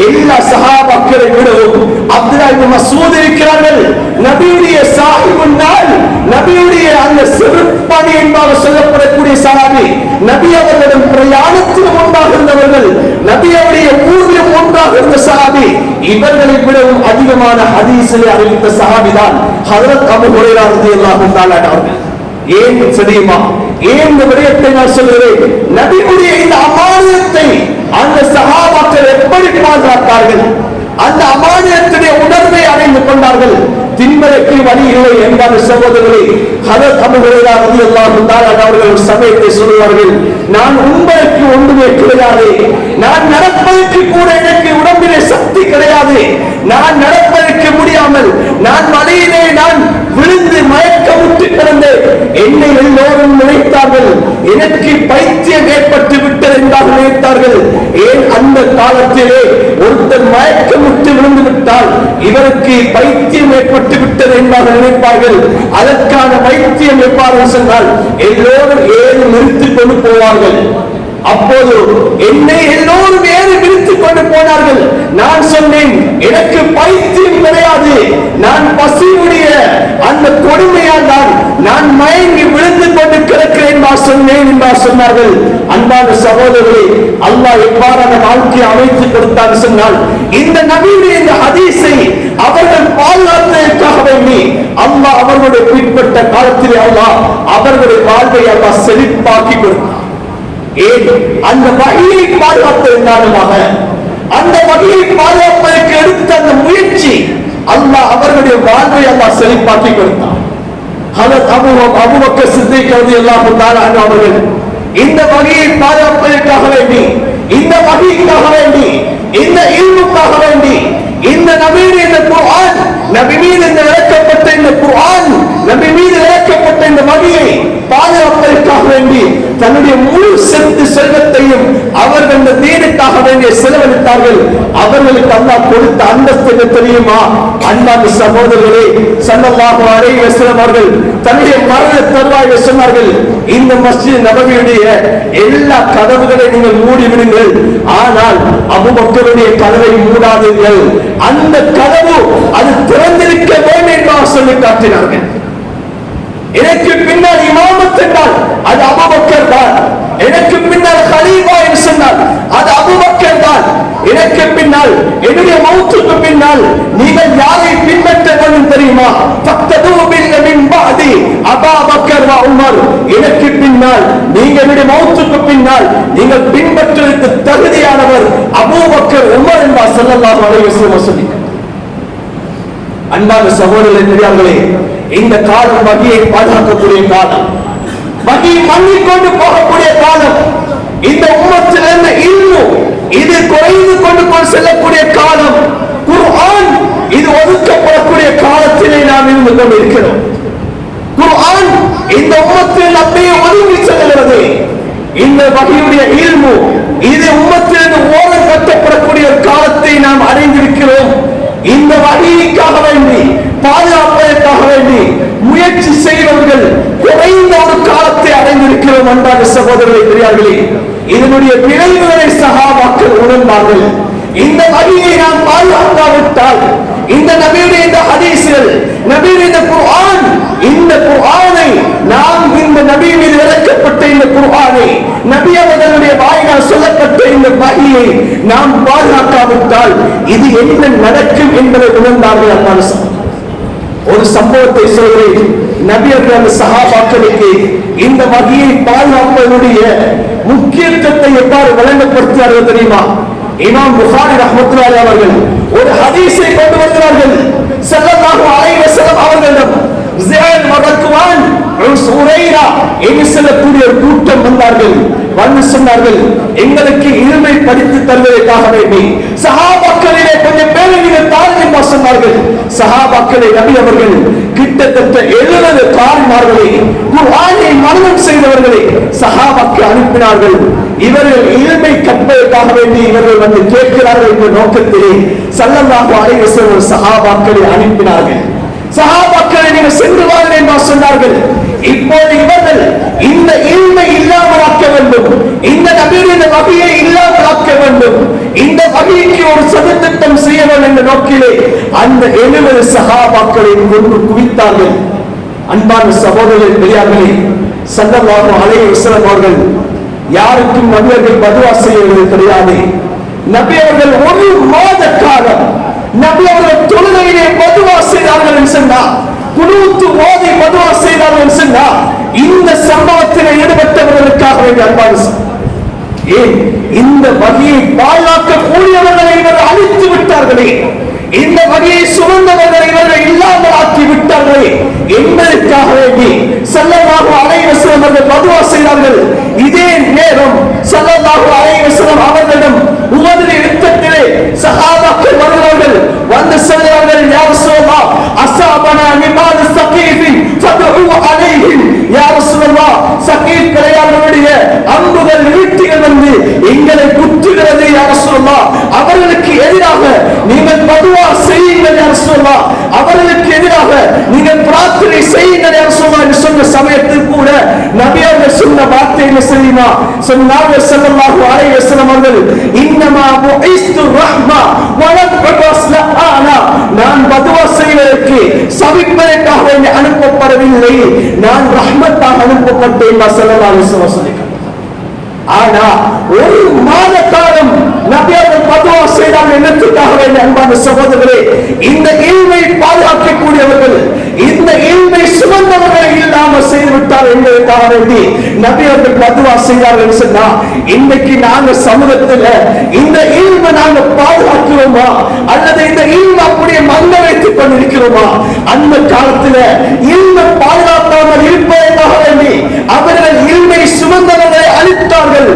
எல்லா சஹாபாக்களை விடவும் அப்துல்லாஹ் இப்னு மஸ்ஊத் இருக்கிறார்கள். நபியுடைய சாஹிபுன் நாள், நபியுடைய அந்த சிறுபாணி என்பதாக சொல்லப்படக்கூடிய சஹாபி, நபி அவர்களிடம் பிரயாணத்திலும் ஒன்றாக இருந்தவர்கள், நபியுடைய ஊரிலும் ஒன்றாக இருந்த சஹாபி, இவர்களை விடவும் அதிகமான ஹதீஸை அறிவித்த சஹாபிதான் ஹஜ்ரத் அபூ ஹுரைரா ரலியல்லாஹு தஆலா அவர்கள். ஏன் தெரியுமா? ஏன் இந்த விடயத்தை நான் சொல்கிறேன்? நபியுடைய இந்த அமானியத்தை அந்த சஹாபாக்கள் எப்படி பாதுகாத்தார்கள், அந்த அமானியத்துடைய உணர்வை அடைந்து கொண்டார்கள். திண்மலைக்கு வழி இல்லை என்றால் சகோதரர்களே, ஹஜ்ரத் அபூ ஹுரைரா ரலியல்லாஹு தஆலா அவர்கள் ஒரு சமயத்தை சொல்வார்கள், நான் உங்களுக்கு ஒன்றுமே கிடையாது, நான் நடப்பதற்கு கூட எனக்கு உடம்பிலே சக்தி கிடையாது, நான் நடப்பதற்கு முடியாமல் நான் வழியிலே நான் விழுந்து மயக்கமுற்று கிடந்தேன். என்னை எல்லோரும் நினைத்தார்கள் எனக்கு பைத்தியம் ஏற்பட்டு விட்டது என்றால் நினைத்தார்கள். ஏன் அந்த காலத்திலே ஒருத்தர் மயக்கமுற்று விழுந்து விட்டால் இவருக்கு பைத்தியம் ஏற்பட்டு விட்டது என்றால் நினைப்பார்கள். அதற்கான வைத்தியம் எவ்வாறு சொன்னால் எல்லோரும் ஏறி நிறுத்திக் கொண்டு போவார்கள். அப்போது என்னை எல்லோரும் ஏறி விரித்துக் கொண்டு போனார்கள். நான் சொன்னேன் எனக்கு பைத்தியம் கிடையாது, நான் பசியுடைய அந்த கொடுமையால் தான் நான் மயங்கி விழுந்து கொண்டு கிடக்கிறேன் சொன்னேன் என்றார் சொன்னார்கள். அன்பான சகோதரர்களே, அல்லாஹ் எவ்வாறான வாழ்க்கையை அமைத்து கொடுத்தார் சொன்னால் இந்த நபியுடைய இந்த ஹதீஸை அவர்கள் பாதுகாத்ததற்காக வேண்டி அல்லாஹ் அவர்களுடைய பின்பற்ற காலத்திலே அல்லாஹ் அவர்களுடைய வாழ்வை அல்லாஹ் செழிப்பாக்கி கொடுத்தார். ஏன் அந்த வகையை பாதுகாப்பதன் காரணமாக அந்த வகையை பாதுகாப்பதற்கு எடுத்த அந்த முயற்சி அல்லாஹ் அவர்களுடைய வாழ்வை அல்லாஹ் செழிப்பாக்கி கொடுத்தார். அபூபக்கர் சித்திக் ரலியல்லாஹு தஆலா அன்ஹு அவர்கள் இந்த வகையை பாதுகாப்பதற்காக வேண்டி இந்த வகைக்காக வேண்டி இந்த இல்முக்காக வேண்டி இந்த நபியுடைய இந்த குர்ஆன் நபி மீது இறக்கப்பட்ட இந்த குர்ஆன் நபி மீது இறக்கப்பட்ட இந்த வகையை பாதுகாப்பதற்காக வேண்டி தன்னுடைய முழு செல்வத்தையும் அவர்கள் இந்த தீனுக்காக வேண்டிய செலவழித்தார்கள். அவர்களுக்கு அல்லாஹ் கொடுத்த அந்தஸ்து என்ன தெரியுமா? அன்பான சகோதரர்களே, ஸல்லல்லாஹு அலைஹி வஸல்லம் அவர்கள் தன்னுடைய மரண தருவாயில் சொன்னார்கள், இந்த மஸ்ஜித் நபவியுடைய எல்லா கதவுகளையும் நீங்கள் மூடி விடுங்கள், ஆனால் அபூபக்கருடைய கதவை மூடாதீர்கள். அந்த கதவு அது திறந்திருக்க வேண்டும் என்று சொல்லி காட்டினார்கள். எனக்கு பின்னால் இமாமத் என்றால் அது அபூபக்கர் தான். எனக்கு பின்னால் கலீஃபா என்று சொன்னால் அது அபூபக்கர் தான். எனக்கு பின்னால் என்னுடைய மௌத்துக்கு பின்னால் நீங்கள் யாரை பின்பற்ற வேண்டும் தெரியுமா? ஃபக்தது பின் பஅதி அபூபக்கர் வ உமர். எனக்கு பின்னால் நீங்கள் என்னுடைய மௌத்துக்கு பின்னால் நீங்கள் பின்பற்றுவதற்கு தகுதியானவர் அபூபக்கர் உமர் என்று ஸல்லல்லாஹு அலைஹி வஸல்லம் சொன்னார். அன்பான சகோதரர்களே, பெரியார்களே, இந்த காலம் வகையை பாதுகாக்கக்கூடிய காலம், வகையை மன்னிக்கொண்டு போகக்கூடிய காலம், இந்த உம்மத்தில் இருந்த இல்மு இது குறைந்து கொண்டு செல்லக்கூடிய காலம், குர்ஆன் இது ஒதுக்கப்படக்கூடிய காலத்திலே நாம் இருந்து கொண்டிருக்கிறோம். குர்ஆன் இந்த உம்மத்தில் அப்படியே ஒதுங்கி செல்கிறது. இந்த வகையுடைய இல்மு இது உம்மத்திலிருந்து ஓரம் கட்டப்படக்கூடிய ஒரு காலத்தை நாம் அடைந்திருக்கிறோம். இந்த வகைக்காக வேண்டி பாதுகாப்பதற்காக வேண்டி முயற்சி செய்தவர்கள் குறைந்த ஒரு காலத்தை அடைந்திருக்கிறோம். அன்பான சகோதரர்களே, பெரியார்களே, இதனுடைய விளைவுகளை சஹாபாக்கள் உணர்ந்தார்கள். இந்த வகையை நாம் பாதுகாக்காவிட்டால் இந்த நபியுடைய இந்த ஹதீஸ்கள் நபியுடைய இந்த குர்ஆன் இந்த குர்ஆனை நாம் இந்த நபி மீது இறக்கப்பட்ட இந்த குர்ஆனை நபி அவர்களுடைய வாயினால் சொல்லப்பட்ட இந்த வகையை நாம் பாதுகாக்காவிட்டால் இது என்ன நடக்கும் என்பதை உணர்ந்தார்கள். அன்பான ஒரு சம்பவத்தை சொல்கிறேன். நபி அவர்கள் அந்த சஹாபாக்களுக்கு இந்த வகையை பாதுகாப்பதனுடைய முக்கியத்துவத்தை எவ்வாறு வழங்கப்படுத்தினார்கள் தெரியுமா? இமாம் புகாரி ரஹ்மத்துல்லாஹி அவர்கள் ஒரு ஹதீஸை கொண்டு வருகிறார்கள். ஸல்லல்லாஹு அலைஹி வஸல்லம் அவர்களிடம் ஸியாத் மதக்குவான் உரைரா என்று சொல்லக்கூடிய ஒரு கூட்டம் வந்தார்கள். வந்து சொன்னார்கள், எங்களுக்கு இல்மை படித்து தருவதற்காக வேண்டி சஹாபாக்களிலே கொஞ்சம் பேரை நீங்கள் தாழ்ந்து சொன்னார்கள். சஹாபாக்களை நபி அவர்கள் கிட்டத்தட்ட 70 காரிமார்களை குர்ஆனை மனனம் செய்தவர்களை சஹாபாக்கள் அனுப்பினார்கள். இவர்கள் இல்மை கற்பதற்காக வேண்டி இவர்கள் வந்து கேட்கிறார்கள் என்ற நோக்கத்திலே ஸல்லல்லாஹு அலைஹி வஸல்லம் சஹாபாக்களை அனுப்பினார்கள். சஹாபாக்களை நீங்கள் சென்று வாருங்கள் என்று சொன்னார்கள். இப்போது இவர்கள் இந்த இல்மை இல்லாமல் ஆக்க வேண்டும், இந்த நபியுடைய வகையை இல்லாமல் ஆக்க வேண்டும், இந்த வகைக்கு ஒரு சதித்திட்டம் செய்ய வேண்டும் என்ற நோக்கிலே அந்த 70 சஹாபாக்களை கொண்டு குவித்தார்கள். அன்பான சகோதரர்களே, பெரியார்களே, ஸல்லல்லாஹு அலைஹி வஸல்லம் அவர்கள் யாருக்கும் நபியர்கள் பதுவா செய்வது கிடையாது. நபி அவர்கள் ஒரு மாத காலம் நபி அவர்கள் தொழுகையிலே பதுவா செய்தார்கள் என்று சொன்னார். குனூத் ஓதி பதுவா செய்தார்கள் என்று சொன்னார். இந்த சம்பவத்தில் ஈடுபட்டவர்களுக்காக வேண்டிய அன்பான ஏன் இந்த வகையை பாதுகாக்க கூடியவர்களை இவர்கள் அழித்து விட்டார்களே, இந்த வகையை சுமந்தவர்களை இவர்கள் இல்லாமல் ஆக்கி விட்டார்களே என்பதற்காக வேண்டி ஸல்லல்லாஹு அலைஹி வஸல்லம் அவர்கள் பதுவா செய்தார்கள். இதே நேரம் ஸல்லல்லாஹு அலைஹி வஸல்லம் அவர்களிடம் உஹதுடைய யுத்தத்திலே சஹாபாக்கள் வருவார்கள். வந்து சொல்வார்கள், யா ரசூலல்லாஹ் அஸாபனா நிமாது ஸகீஃப் என்ன தெரியுமா சொன்னாங்க ஸல்லல்லாஹு அலைஹி வஸல்லம் அவர்கள், இன்னமா புஇஸ்து ரஹ்மா வலம் உபஸ் லஆனா, நான் பதுவா செய்வதற்கு சபிப்பதற்காக அனுப்பப்படவில்லை, நான் ரஹ்மத்தாக அனுப்பப்பட்டேன் ஸல்லல்லாஹு அலைஹி வஸல்லம். ஆனா ஒரு மாத காலம் நபி அவர்கள் பதுவா செய்தார்கள். என்னத்துக்காக வேண்டிய அன்பான சகோதரர்களே, இந்த இல்மை பாதுகாக்கக்கூடியவர்கள், இந்த இல்மை சுமந்தவர்களை இல்லாமல் செய்துவிட்டார் என்பதற்காக வேண்டி நபி அவர்கள் பதுவா செய்தார்கள். சொன்னா இன்னைக்கு நாங்க சமூகத்துல இந்த இல்மை நாங்க பாதுகாக்கிறோமா அல்லது இந்த இல்மை அப்படியே மங்க வைத்துக் கொண்டிருக்கிறோமா? அந்த காலத்துல இல்மை பாதுகாக்காமல் இருப்பதற்காக வேண்டி அவர்கள் இல்மை சுமந்தவர்களை அழித்தார்கள்.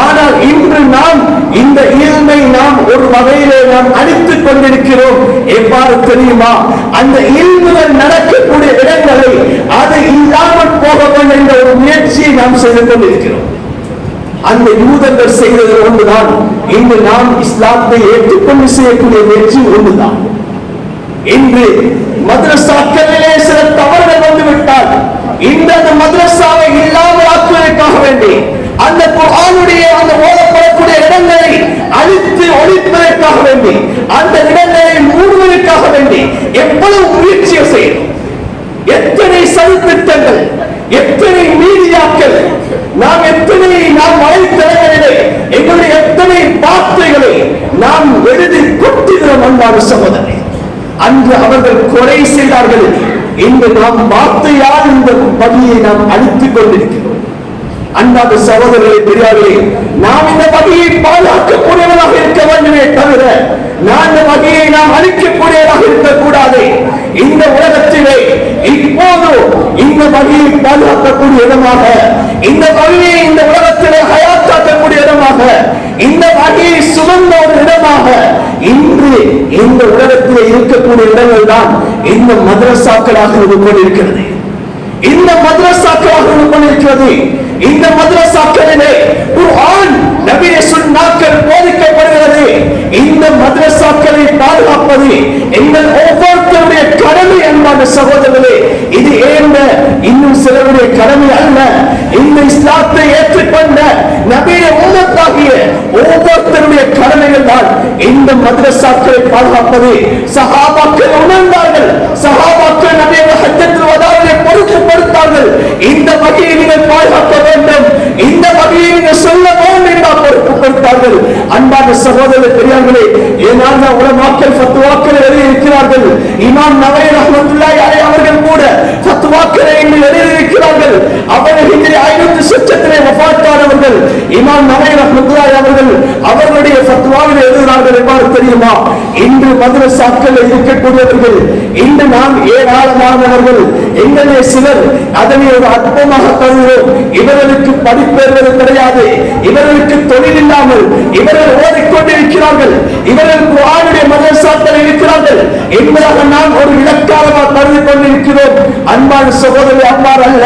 ஆனால் இன்று நாம் இந்த இல்மை நாம் ஒரு வகையிலே நாம் அழித்துக் கொண்டிருக்கிறோம். எவ்வாறு தெரியுமா? அந்த இல்முகள் நடக்கக்கூடிய இடங்களை அது இல்லாமல் போக வேண்டும் என்ற ஒரு முயற்சியை நாம் செய்து கொண்டிருக்கிறோம். அந்த யூதர்கள் செய்தது ஒன்றுதான், இன்று நாம் இஸ்லாத்தை ஏற்றுக்கொண்டு செய்யக்கூடிய முயற்சி ஒன்றுதான். இன்று மദ്രസാக்களிலே சில தவறுகள் வந்துவிட்டால் இந்த மദ്രസാவை இல்லாமல் ஆக்குவதற்காக வேண்டி அந்த குர்ஆனுடைய அந்த ஓதப்படக்கூடிய இடங்களை அழித்து ஒழிப்பதற்காக வேண்டி அந்த இடங்களை மூடுவதற்காக வேண்டி எவ்வளவு முயற்சியை செய்யும், எத்தனை சதித்திட்டங்கள், எத்தனை மீடியாக்கள், நாம் வலைத்தளங்களிலே எங்களுடைய எத்தனை வார்த்தைகளை நாம் எழுதி கொட்டுகிறோம். அன்பான சகோதரனே, அன்று அவர்கள் கொலை செய்தார்கள், இன்று நாம் வார்த்தையால் இந்த பதியை நாம் அழித்துக் கொண்டிருக்கிறோம். அன்பான சகோதரர்களை, பெரியார்களே, நாம் இந்த வகையை பாதுகாக்கக்கூடியவராக இருக்க வேண்டுமே தவிர இந்த வகையை நாம் அழிக்கக்கூடியவராக இருக்கக்கூடாது. இந்த உலகத்திலே இப்போது இந்த வகையை பாதுகாக்கக்கூடிய இடமாக, இந்த வகையை இந்த உலகத்திலே ஹயாத்தாக்கக்கூடிய இடமாக, இந்த வகையை சுமந்த ஒரு இடமாக இன்று இந்த உலகத்திலே இருக்கக்கூடிய இடங்கள் தான் இந்த மദ്രസാக்களாக இருந்து கொண்டிருக்கிறது. இந்த மദ്രസാக்களாக இருந்து கொண்டிருக்கிறது. இந்த மദ്രസാக்களிலே குர்ஆன் நபியே சுன்னாக்கள் போதிக்கப்படுகிறது. இந்த மദ്രസാக்களை பாதுகாப்பது எங்கள் ஒவ்வொருத்தருடைய கடமை. அன்பான சகோதரர்களே, இது இன்னும் சிலருடைய கடமை அல்ல. இந்த இஸ்லாத்தை ஏற்றுக்கொண்ட நபியே உம்மத்தாகிய ஒவ்வொருத்தருடைய கடமைகள் தான் இந்த மദ്രസാக்களை பாதுகாப்பது. சஹாபாக்கள் உணர்ந்தார்கள், சஹாபாக்கள் நபியை ஹஜ்ஜத்துல் வதாவிலே பொறுப்புப்படுத்தார்கள். இந்த வகையை நீங்கள் பாதுகாக்க வேண்டும், இந்த வகையை நீங்கள் சொல்ல வேண்டும் என்று பொறுப்புப்படுத்தார்கள். அன்பான சகோதரர்களே, பெரியார்களே, ஏனான உலமாக்கள் ஃபத்வாக்களை எழுதியிருக்கிறார்கள். இமாம் நவவி ரஹ்மத்துல்லாஹி அலைஹி அவர்கள் கூட ஃபத்வாக்களை எழுதியிருக்கிறார்கள். அவர்கள் ஹிஜ்ரி 500 சொச்சத்திலே வஃபாத்தானவர்கள். இமாம் நவவி ரஹ்மத்துல்லாஹி அவர்களுடைய ஃபத்வாவில் எழுதுகிறார்கள். எவ்வாறு தெரியுமா? இன்று மദ്രസാக்கள் இருக்கக்கூடியவர்கள், இன்று நாம் ஏராளமானவர்கள், எங்களே சிலர் அதனை ஒரு அற்பமாக கருதுகிறோம். இவர்களுக்கு படிப்பேறுவது கிடையாது, இவர்களுக்கு தொழில் இல்லாமல் இவர்கள் ஓடிக்கொண்டிருக்கிறார்கள், இவர்கள் குர்ஆனுடைய மദ്രസാக்கள் இருக்கிறார்கள் என்பதாக நாம் ஒரு இலக்காரமாக கருதி கொண்டிருக்கிறோம். அன்பான சகோதரி, அவ்வாறு அல்ல.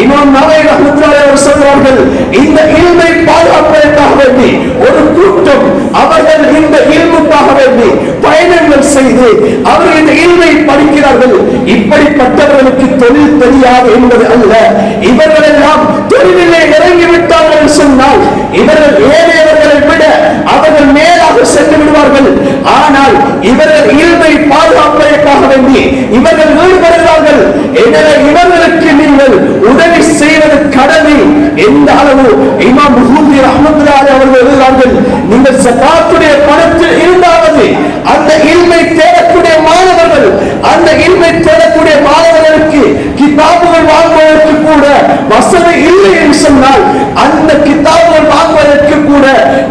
இமாம் நவவி ரஹ்மத்துல்லாஹி அவர்கள் சொல்கிறார்கள், இந்த இல்மை பாதுகாப்பதற்காக வேண்டி ஒரு கூட்டம் அவர்கள் இந்த இல்முக்காக வேண்டி பயணங்கள் செய்து அவர்கள் இந்த இல்மை படிக்கிறார்கள். இப்படிப்பட்டவர்களுக்கு தொழில் தெரியாது என்பது அல்ல. இவர்கள் எல்லாம் தொழிலிலே இறங்கிவிட்டார்கள் சொன்னால் இவர்கள் ஏழையவர்களை விட அவர்கள் மேலாக சென்று விடுவார்கள். ஆனால் இவர்கள் இல்மை பாதுகாப்பதற்காக வேண்டி இவர்கள் ஈடுபடுகிறார்கள். எனவே இவர்களுக்கு நீங்கள் உதவி செய்வது கடமை. எந்த அளவு? இமாம் புஹூரி ரஹ்மத்துல்லாஹி அவர்கள் எழுதுகிறார்கள், நீங்கள் ஸகாத்துடைய பணத்தில் இருந்தாவது அந்த இல்மை தேடக்கூடிய மாணவர்கள், அந்த இல்மை தேடக்கூடிய மாணவர்களுக்கு கிதாபுகள் வாங்குவதற்கு கூட வசதி இல்லை என்று சொன்னால் அந்த கிதாபுகள் வாங்குவதற்கு கூட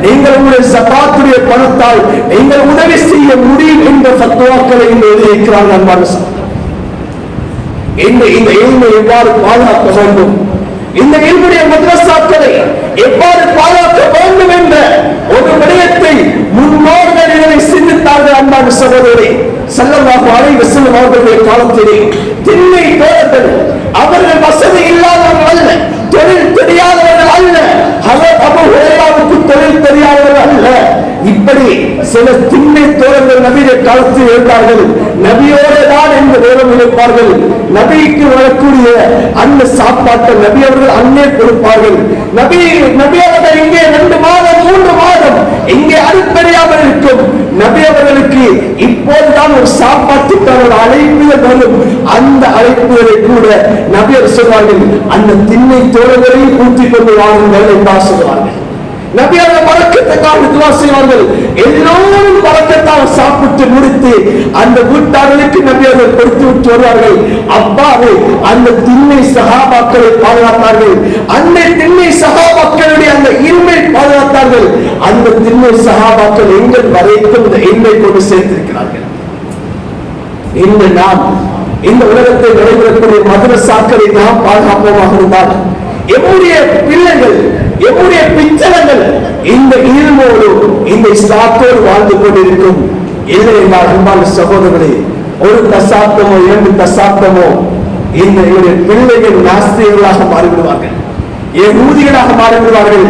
நீங்கள் உங்களுடைய ஸகாத்துடைய பணத்தால் நீங்கள் உதவி செய்ய முடியும் என்ற ஃபத்வாக்களை எழுதியிருக்கிறார்கள். இந்த இல்மை எவ்வாறு பாதுகாக்க வேண்டும், இந்த இல்முடைய மദ്രസാக்களை எவ்வாறு பாதுகாக்க வேண்டும் என்ற ஒரு விடயத்தை முன்னோர்கள் இதனை சிந்தித்தார்கள். அன்பான சகோதரரே, ஸல்லல்லாஹு அலைஹி வஸல்லம் அவர்களுடைய காலத்திலே திண்ணை தோழர்கள், அவர்கள் வசதி இல்லாதவர்கள் அல்ல, தொழில் தெரியாதவர்கள் அல்ல, அபூ ஹுரைராவுக்கு தொழில் தெரியாதவர்கள் அல்ல. இப்படி சில திண்ணை தோழர்கள் நபியுடைய காலத்தில் இருந்தார்கள். நபியோடு தான் எந்த நேரம் இருப்பார்கள். நபிக்கு வரக்கூடிய அந்த சாப்பாட்டை நபி அவர்கள் அன்னே கொடுப்பார்கள். நபி அவர்கள் இங்கே 2 மாதம் 3 மாதம் இங்கே அடுப்பறியாமல் இருக்கும் நபி அவர்களுக்கு இப்போதுதான் ஒரு சாப்பாட்டுக்கான அழைப்புகள் வரும். அந்த அழைப்புகளை கூட நபி அவர் சொல்வார்கள், அந்த திண்ணை தோழர்களையும் கூட்டிக் கொண்டு வாருங்கள் என்று சொல்வார்கள். நபி அவர்கள் பரக்கத்துக்காக துஆ செய்வார்கள். எல்லோரும் பரக்கத்தாக சாப்பிட்டு முடித்து அந்த வீட்டார்களுக்கு நபி அவர்கள் கொடுத்து விட்டு வருவார்கள். அவ்வாறு அந்த திண்ணை சஹாபாக்களை பாதுகாத்தார்கள். அந்த திண்ணை சஹாபாக்களுடைய அந்த இல்மை பாதுகாத்தார்கள். அந்த திண்ணை சஹாபாக்கள் எங்கள் வரைக்கும் இந்த இல்மை கொண்டு சேர்த்திருக்கிறார்கள். இன்று நாம் இந்த உலகத்தில் நடைபெறக்கூடிய மதரசாக்களை நாம் பாதுகாப்போமாக இருந்தால் எம்முடைய பிள்ளைகள் எம்முடைய பிச்சலங்கள் இந்த இல்மோடு இந்த இஸ்லாத்தோடு வாழ்ந்து கொண்டிருக்கும். இல்லை என்றால் அன்பான சகோதரர்களே, ஒரு தசாப்தமோ 2 தசாப்தமோ இந்த பிள்ளைகள் நாஸ்திகர்களாக மாறிவிடுவார்கள், யகூதிகளாக மாறிவிடுவார்கள்,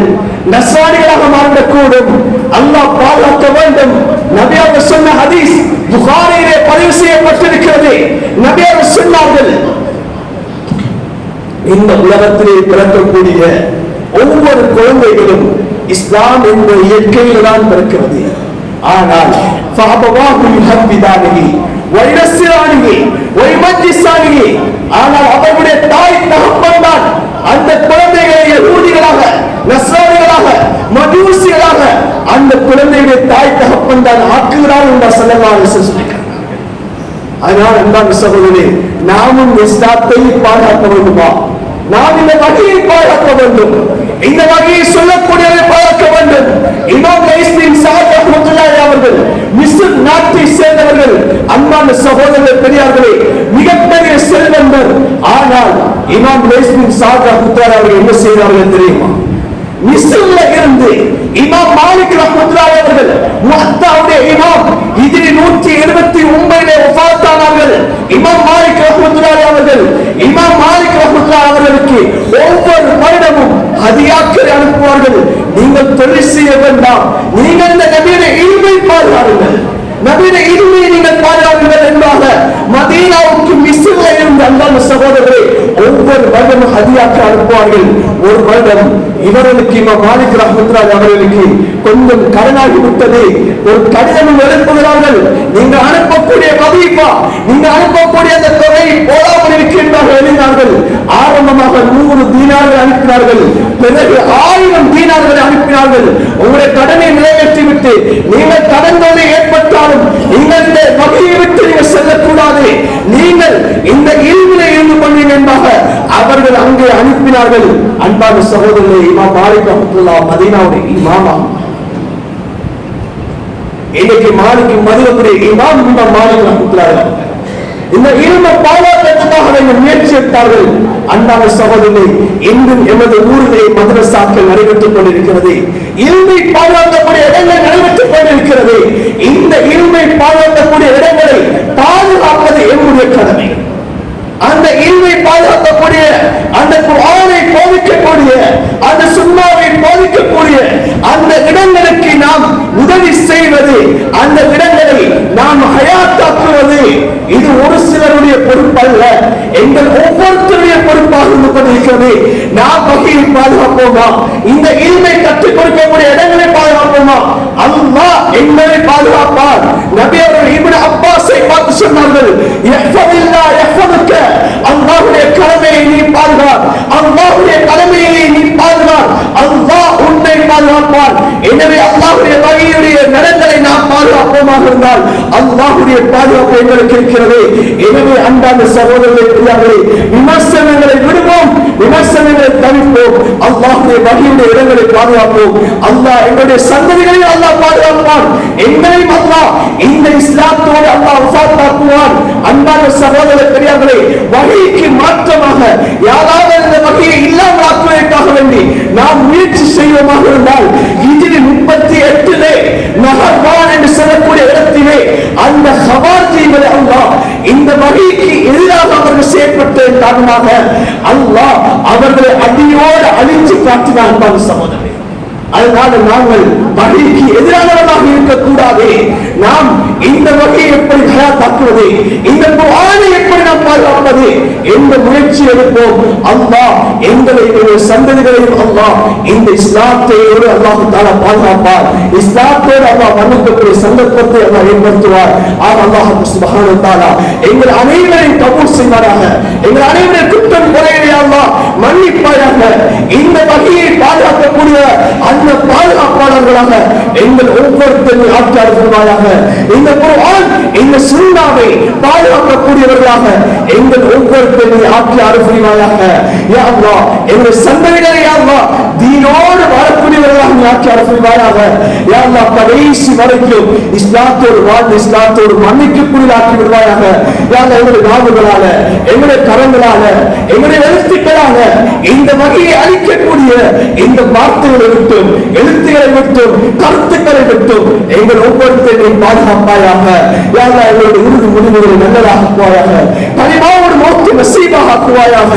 நஸ்ரானிகளாக மாறிவிடக்கூடும். அல்லாஹ் பாதுகாக்க வேண்டும். நபி அவர்கள் சொன்ன ஹதீஸ் புகாரியிலே பதிவு செய்யப்பட்டிருக்கிறது. நபி அவர்கள் சொன்னார்கள், இந்த உலகத்திலே பிறக்கக்கூடிய ஒவ்வொரு குழந்தைகளும் இஸ்லாம் என்ற இயற்கையில் தான் பிறக்கிறது. ஆனால் ஆனால் அவருடைய தாய் தகப்பன் தான் அந்த குழந்தைகளை யகூதிகளாக நஸ்ரானிகளாக மஜூசிகளாக அந்த குழந்தைகளை தாய் தகப்பன் தான் ஆக்குகிறார் என்று ஸல்லல்லாஹு அலைஹி வஸல்லம் சொல்லியிருக்கிறார். அதனால் அன்பான சகோதரர்களே, நாமும் இஸ்லாத்தை பாதுகாக்க வேண்டுமா? நாம் இந்த வகையை பாதுகாக்க வேண்டும். இந்த வகையை சொல்லக்கூடியவரை பாதுகாக்க வேண்டும். இமாம் லைஸ் பின் சஅத் ரஹ்மத்துல்லாஹி அவர்கள் மிஸ்ர் நாட்டை சேர்ந்தவர்கள். அன்பான சகோதரர்களே, பெரியார்களே, மிகப்பெரிய செல்வந்தர். ஆனால் இமாம் லைஸ் பின் சஅத் ரஹ்மத்துல்லாஹி அவர்கள் என்ன செய்தார்கள் தெரியுமா? மிஸ்ரில் இருந்து இமாம் மாலிக் ரஹ்மத்துல்லாஹி அவர்கள் முஅத்தாவுடைய இமாம் ஹிஜ்ரி 179 வஃபாத் ஆனார்கள். இமாம் மாலிக் ரஹ்மத்துல்லாஹி அவர்கள் இமாம் மாலிக் ரஹ்மத்துல்லாஹி அவர்களுக்கு ஒவ்வொரு வருடமும் ஹதியாக்களை அனுப்புவார்கள். நீங்கள் தொழில் செய்ய வேண்டாம், நீங்கள் இந்த நபியுடைய இல்மை பாதுகாருங்கள், நபியுடைய இல்மை நீங்கள் பாதுகாருங்கள் என்பதாக மதீனாவுக்கு மிஸ்ரில் இருந்து அன்பான சகோதரர்களே ஒவ்வொரு வருடமும் ஹதியாக்கள் அனுப்புவார்கள். ஒரு வருடம் இவர்களுக்கு இமாம் மாலிக் ரஹ்மத்துல்லாஹி அவர்களுக்கு கொஞ்சம் கடனாகி விட்டது. ஒரு கடிதம் எழுப்புகிறார்கள், நீங்க அனுப்பக்கூடிய வதீஃபா, நீங்க அனுப்பக்கூடிய அந்த தொகை போடாமல் இருக்கின்றார்கள் எழுதினார்கள். ஆரம்பமாக 100 தீனார்கள் அனுப்பினார்கள், பிறகு 1000 தீனார்களை அனுப்பினார்கள். உங்களுடைய கடனை நிறைவேற்றிவிட்டு நீங்கள் கடன் தொகை ஏற்பட்டாலும் நீங்கள் இந்த வகையை விட்டு நீங்கள் செல்லக்கூடாது, நீங்கள் இந்த இல்மிலே இருந்து கொண்டீங்க என்பதாக அவர்கள் அங்கே அனுப்பினார்கள். அன்பான சகோதரர்களே, இமாம் மாலிக் ரஹ்மத்துல்லாஹி மதீனாவுடைய இமாமா, இன்னைக்கு மாலிக் மதீனாவுடைய இமாம் இமாம் மாலிக் ரஹ்மத்துல்லாஹி இந்த இல்மை பாதுகாப்பதற்காக முயற்சி எடுத்தார்கள். அன்பான சகோதரர்களே, இன்றும் எமது ஊரிலே மதரசாக்கள் நடைபெற்றுக் கொண்டிருக்கிறது. இல்மை பாதுகாக்கக்கூடிய இடங்கள் நடைபெற்றுக் கொண்டிருக்கிறது. இந்த இல்மை பாதுகாக்கக்கூடிய இடங்களை பாதுகாப்பது எம்முடைய கடமை. அந்த இல்மை பாதுகாக்கக்கூடிய, அந்த குர்ஆனை போதிக்கக்கூடிய, அந்த சுன்னாவை போதிக்கக்கூடிய அந்த இடங்களுக்கு நாம் உதவி செய்வது, அந்த இடங்களை நாம் ஹயாத்தாக்குவது, இது ஒரு சிலருடைய பொறுப்பல்ல, எங்கள் ஒவ்வொருத்தருடைய பொறுப்பாக இருந்து கொண்டிருக்கிறது. நாம் வகையை பாதுகாப்போமா? இந்த இல்மை கற்றுக் கொடுக்கக்கூடிய இடங்களை பாதுகாப்போமா? அல்லாஹ் எங்களை பாதுகாப்பார். நபி அவர்கள் இப்னு அப்பாஸை பார்த்து சொன்னார்கள், யஹ்ஃபதில்லாஹ் யஹ்ஃபதுக, அல்லாஹ்வுடைய கடமையை நீ பாதுகார், அல்லாஹ்வுடைய கடமையை நீ பாதுகார், அல்லாஹ் உன்னை பாதுகாப்பார். எனவே அல்லாஹ்வுடைய வகையுடைய நடங்களை நாம் பாதுகாப்போமாக இருந்தால் அல்லாஹ்வுடைய பாதுகாப்பு எங்களுக்கு இருக்கிறது. எனவே அன்பான சகோதரர்களே, பெரியார்களே, விமர்சனங்களை விடுவோம், விமர்சனங்களை தவிர்ப்போம், அல்லாஹ்வுடைய வகையுடைய இடங்களை பாதுகாப்போம். அல்லாஹ் எங்களுடைய சந்ததிகளை அல்லாஹ் பாதுகாப்பான், எங்களையும் அல்லாஹ் இந்த இஸ்லாத்தோடு அல்லாஹ் வஃபாத்தாக்குவான். அன்பான சகோதரர்களே, பெரியார்களே, வகைக்கு மாற்றமாக யாராவது இந்த வகையை இல்லாமல் ஆக்குவதற்காக வேண்டி நாம் முயற்சி செய்வோமாக இருந்தால் ஹிஜ்ரி 38 நஹர்வான் என்று சொல்லக்கூடிய இடத்திலே அந்த ஹவாரிஜிகளை அல்லாஹ் இந்த வகைக்கு எதிராக அவர்கள் செயல்பட்டதன் காரணமாக அல்லாஹ் அவர்களை அடியோடு அழிச்சு காட்டினான். அன்பான சகோதரர்களே, அதனால நாங்கள் வகைக்கு எதிரானவர்களாக இருக்கக்கூடாது. நாம் இந்த வகையை எப்படி ஹயாத்தாக்குவது, இந்த குர்ஆனை எப்படி நாம் பாதுகாப்பது என்ற முயற்சி எடுப்போம். அல்லாஹ் எங்களை சந்ததிகளையும் அல்லாஹ் இந்த இஸ்லாத்தோடு அல்லாஹ் தஆலா பாதுகாப்பார். இஸ்லாத்தோடு அல்லாஹ் மன்னிக்கக்கூடிய சந்தர்ப்பத்தை அல்லாஹ் ஏற்படுத்துவார். அல்லாஹ் சுப்ஹானஹு வ தஆலா எங்கள் அனைவரையும் கபூல் செய்வாராக. எங்கள் அனைவரையும் குற்றம் குறைகளை அல்லாஹ் மன்னிப்பாயாக. இந்த வகையை பாதுகாக்கக்கூடிய அந்த பாதுகாப்பாளர்களாக எங்கள் ஒவ்வொருத்தரையும் ஆக்கி அருள்வாயாக. இந்த குர்ஆன் இந்த சுன்னாவை பாதுகாக்கக்கூடியவர்களாக எங்கள் ஒவ்வொருத்தரையும் ஆக்கி அருள்வாயாக. யா அல்லாஹ் எங்கள் சந்ததிகளை யா அல்லாஹ் தீனோடு வாழக்கூடியவர்களாக ஆக்கி அருள்வாயாக. யா அல்லாஹ் கடைசி வரைக்கும் இஸ்லாத்தோடு வாழ்ந்து இஸ்லாத்தோடு மன்னிக்கக்கூடிய ஆக்கி விடுவாயாக. யா அல்லாஹ் எங்களுடைய நாவுகளால, எங்களுடைய கரங்களால, எங்களுடைய எழுத்துக்களால இந்த வகையை அளிக்கக்கூடிய இந்த வார்த்தைகளை விட்டும், எழுத்துக்களை விட்டும், கருத்துக்களை விட்டும் எங்கள் ஒவ்வொருத்தரையும் பாதுகாப்பாயாக. யா அல்லாஹ் எங்களுடைய இறுதி முடிவுகளை நல்லதாக்குவாயாக. கலிமாவோடு மௌத்தை நசீபாக ஆக்குவாயாக.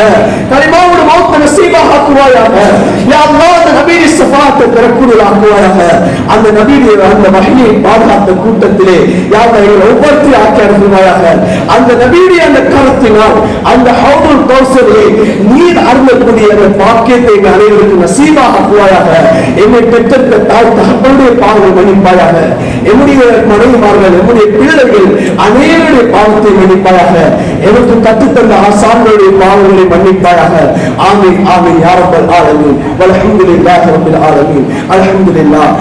கலிமாவோடு மௌத்தை நசீபாக ஆக்குவாயாக. யா அல்லாஹ் அந்த நபியை ஷஃபாஅத்தை பெறக்கூடியவராக்குவாயாக. அந்த நபியை அந்த வகையை பாதுகாத்த கூட்டத்திலே யா அல்லாஹ் எங்கள் ஒவ்வொருத்தரையும் ஆக்கி அருள்வாயாக. அந்த நபியுடைய அந்த கருத்தினால் அந்த ஹவுதுல் கௌசரிலே நீர் அருளக்கூடிய அந்த பாக்கியத்தை எங்கள் அனைவருக்கும் நசீபாக ஆக்குவாயாக. என்னை பெற்றெடுத்த தாய் தகப்பனுடைய பாவங்களை மன்னிப்பாயாக. என்னுடைய மனைவிமார்கள், என்னுடைய பிள்ளைகள் அனைவருடைய பாவத்தை மன்னிப்பாயாக. எனக்கு கற்றுத்தந்த ஆசான்களுடைய பாவங்களை மன்னிப்பாயாக. ஆமீன் ஆமீன் யா ரப்பல் ஆலமீன். வல்ஹம்துலில்லாஹி ரப்பில் ஆலமீன். அல்ஹம்துலில்லாஹ்.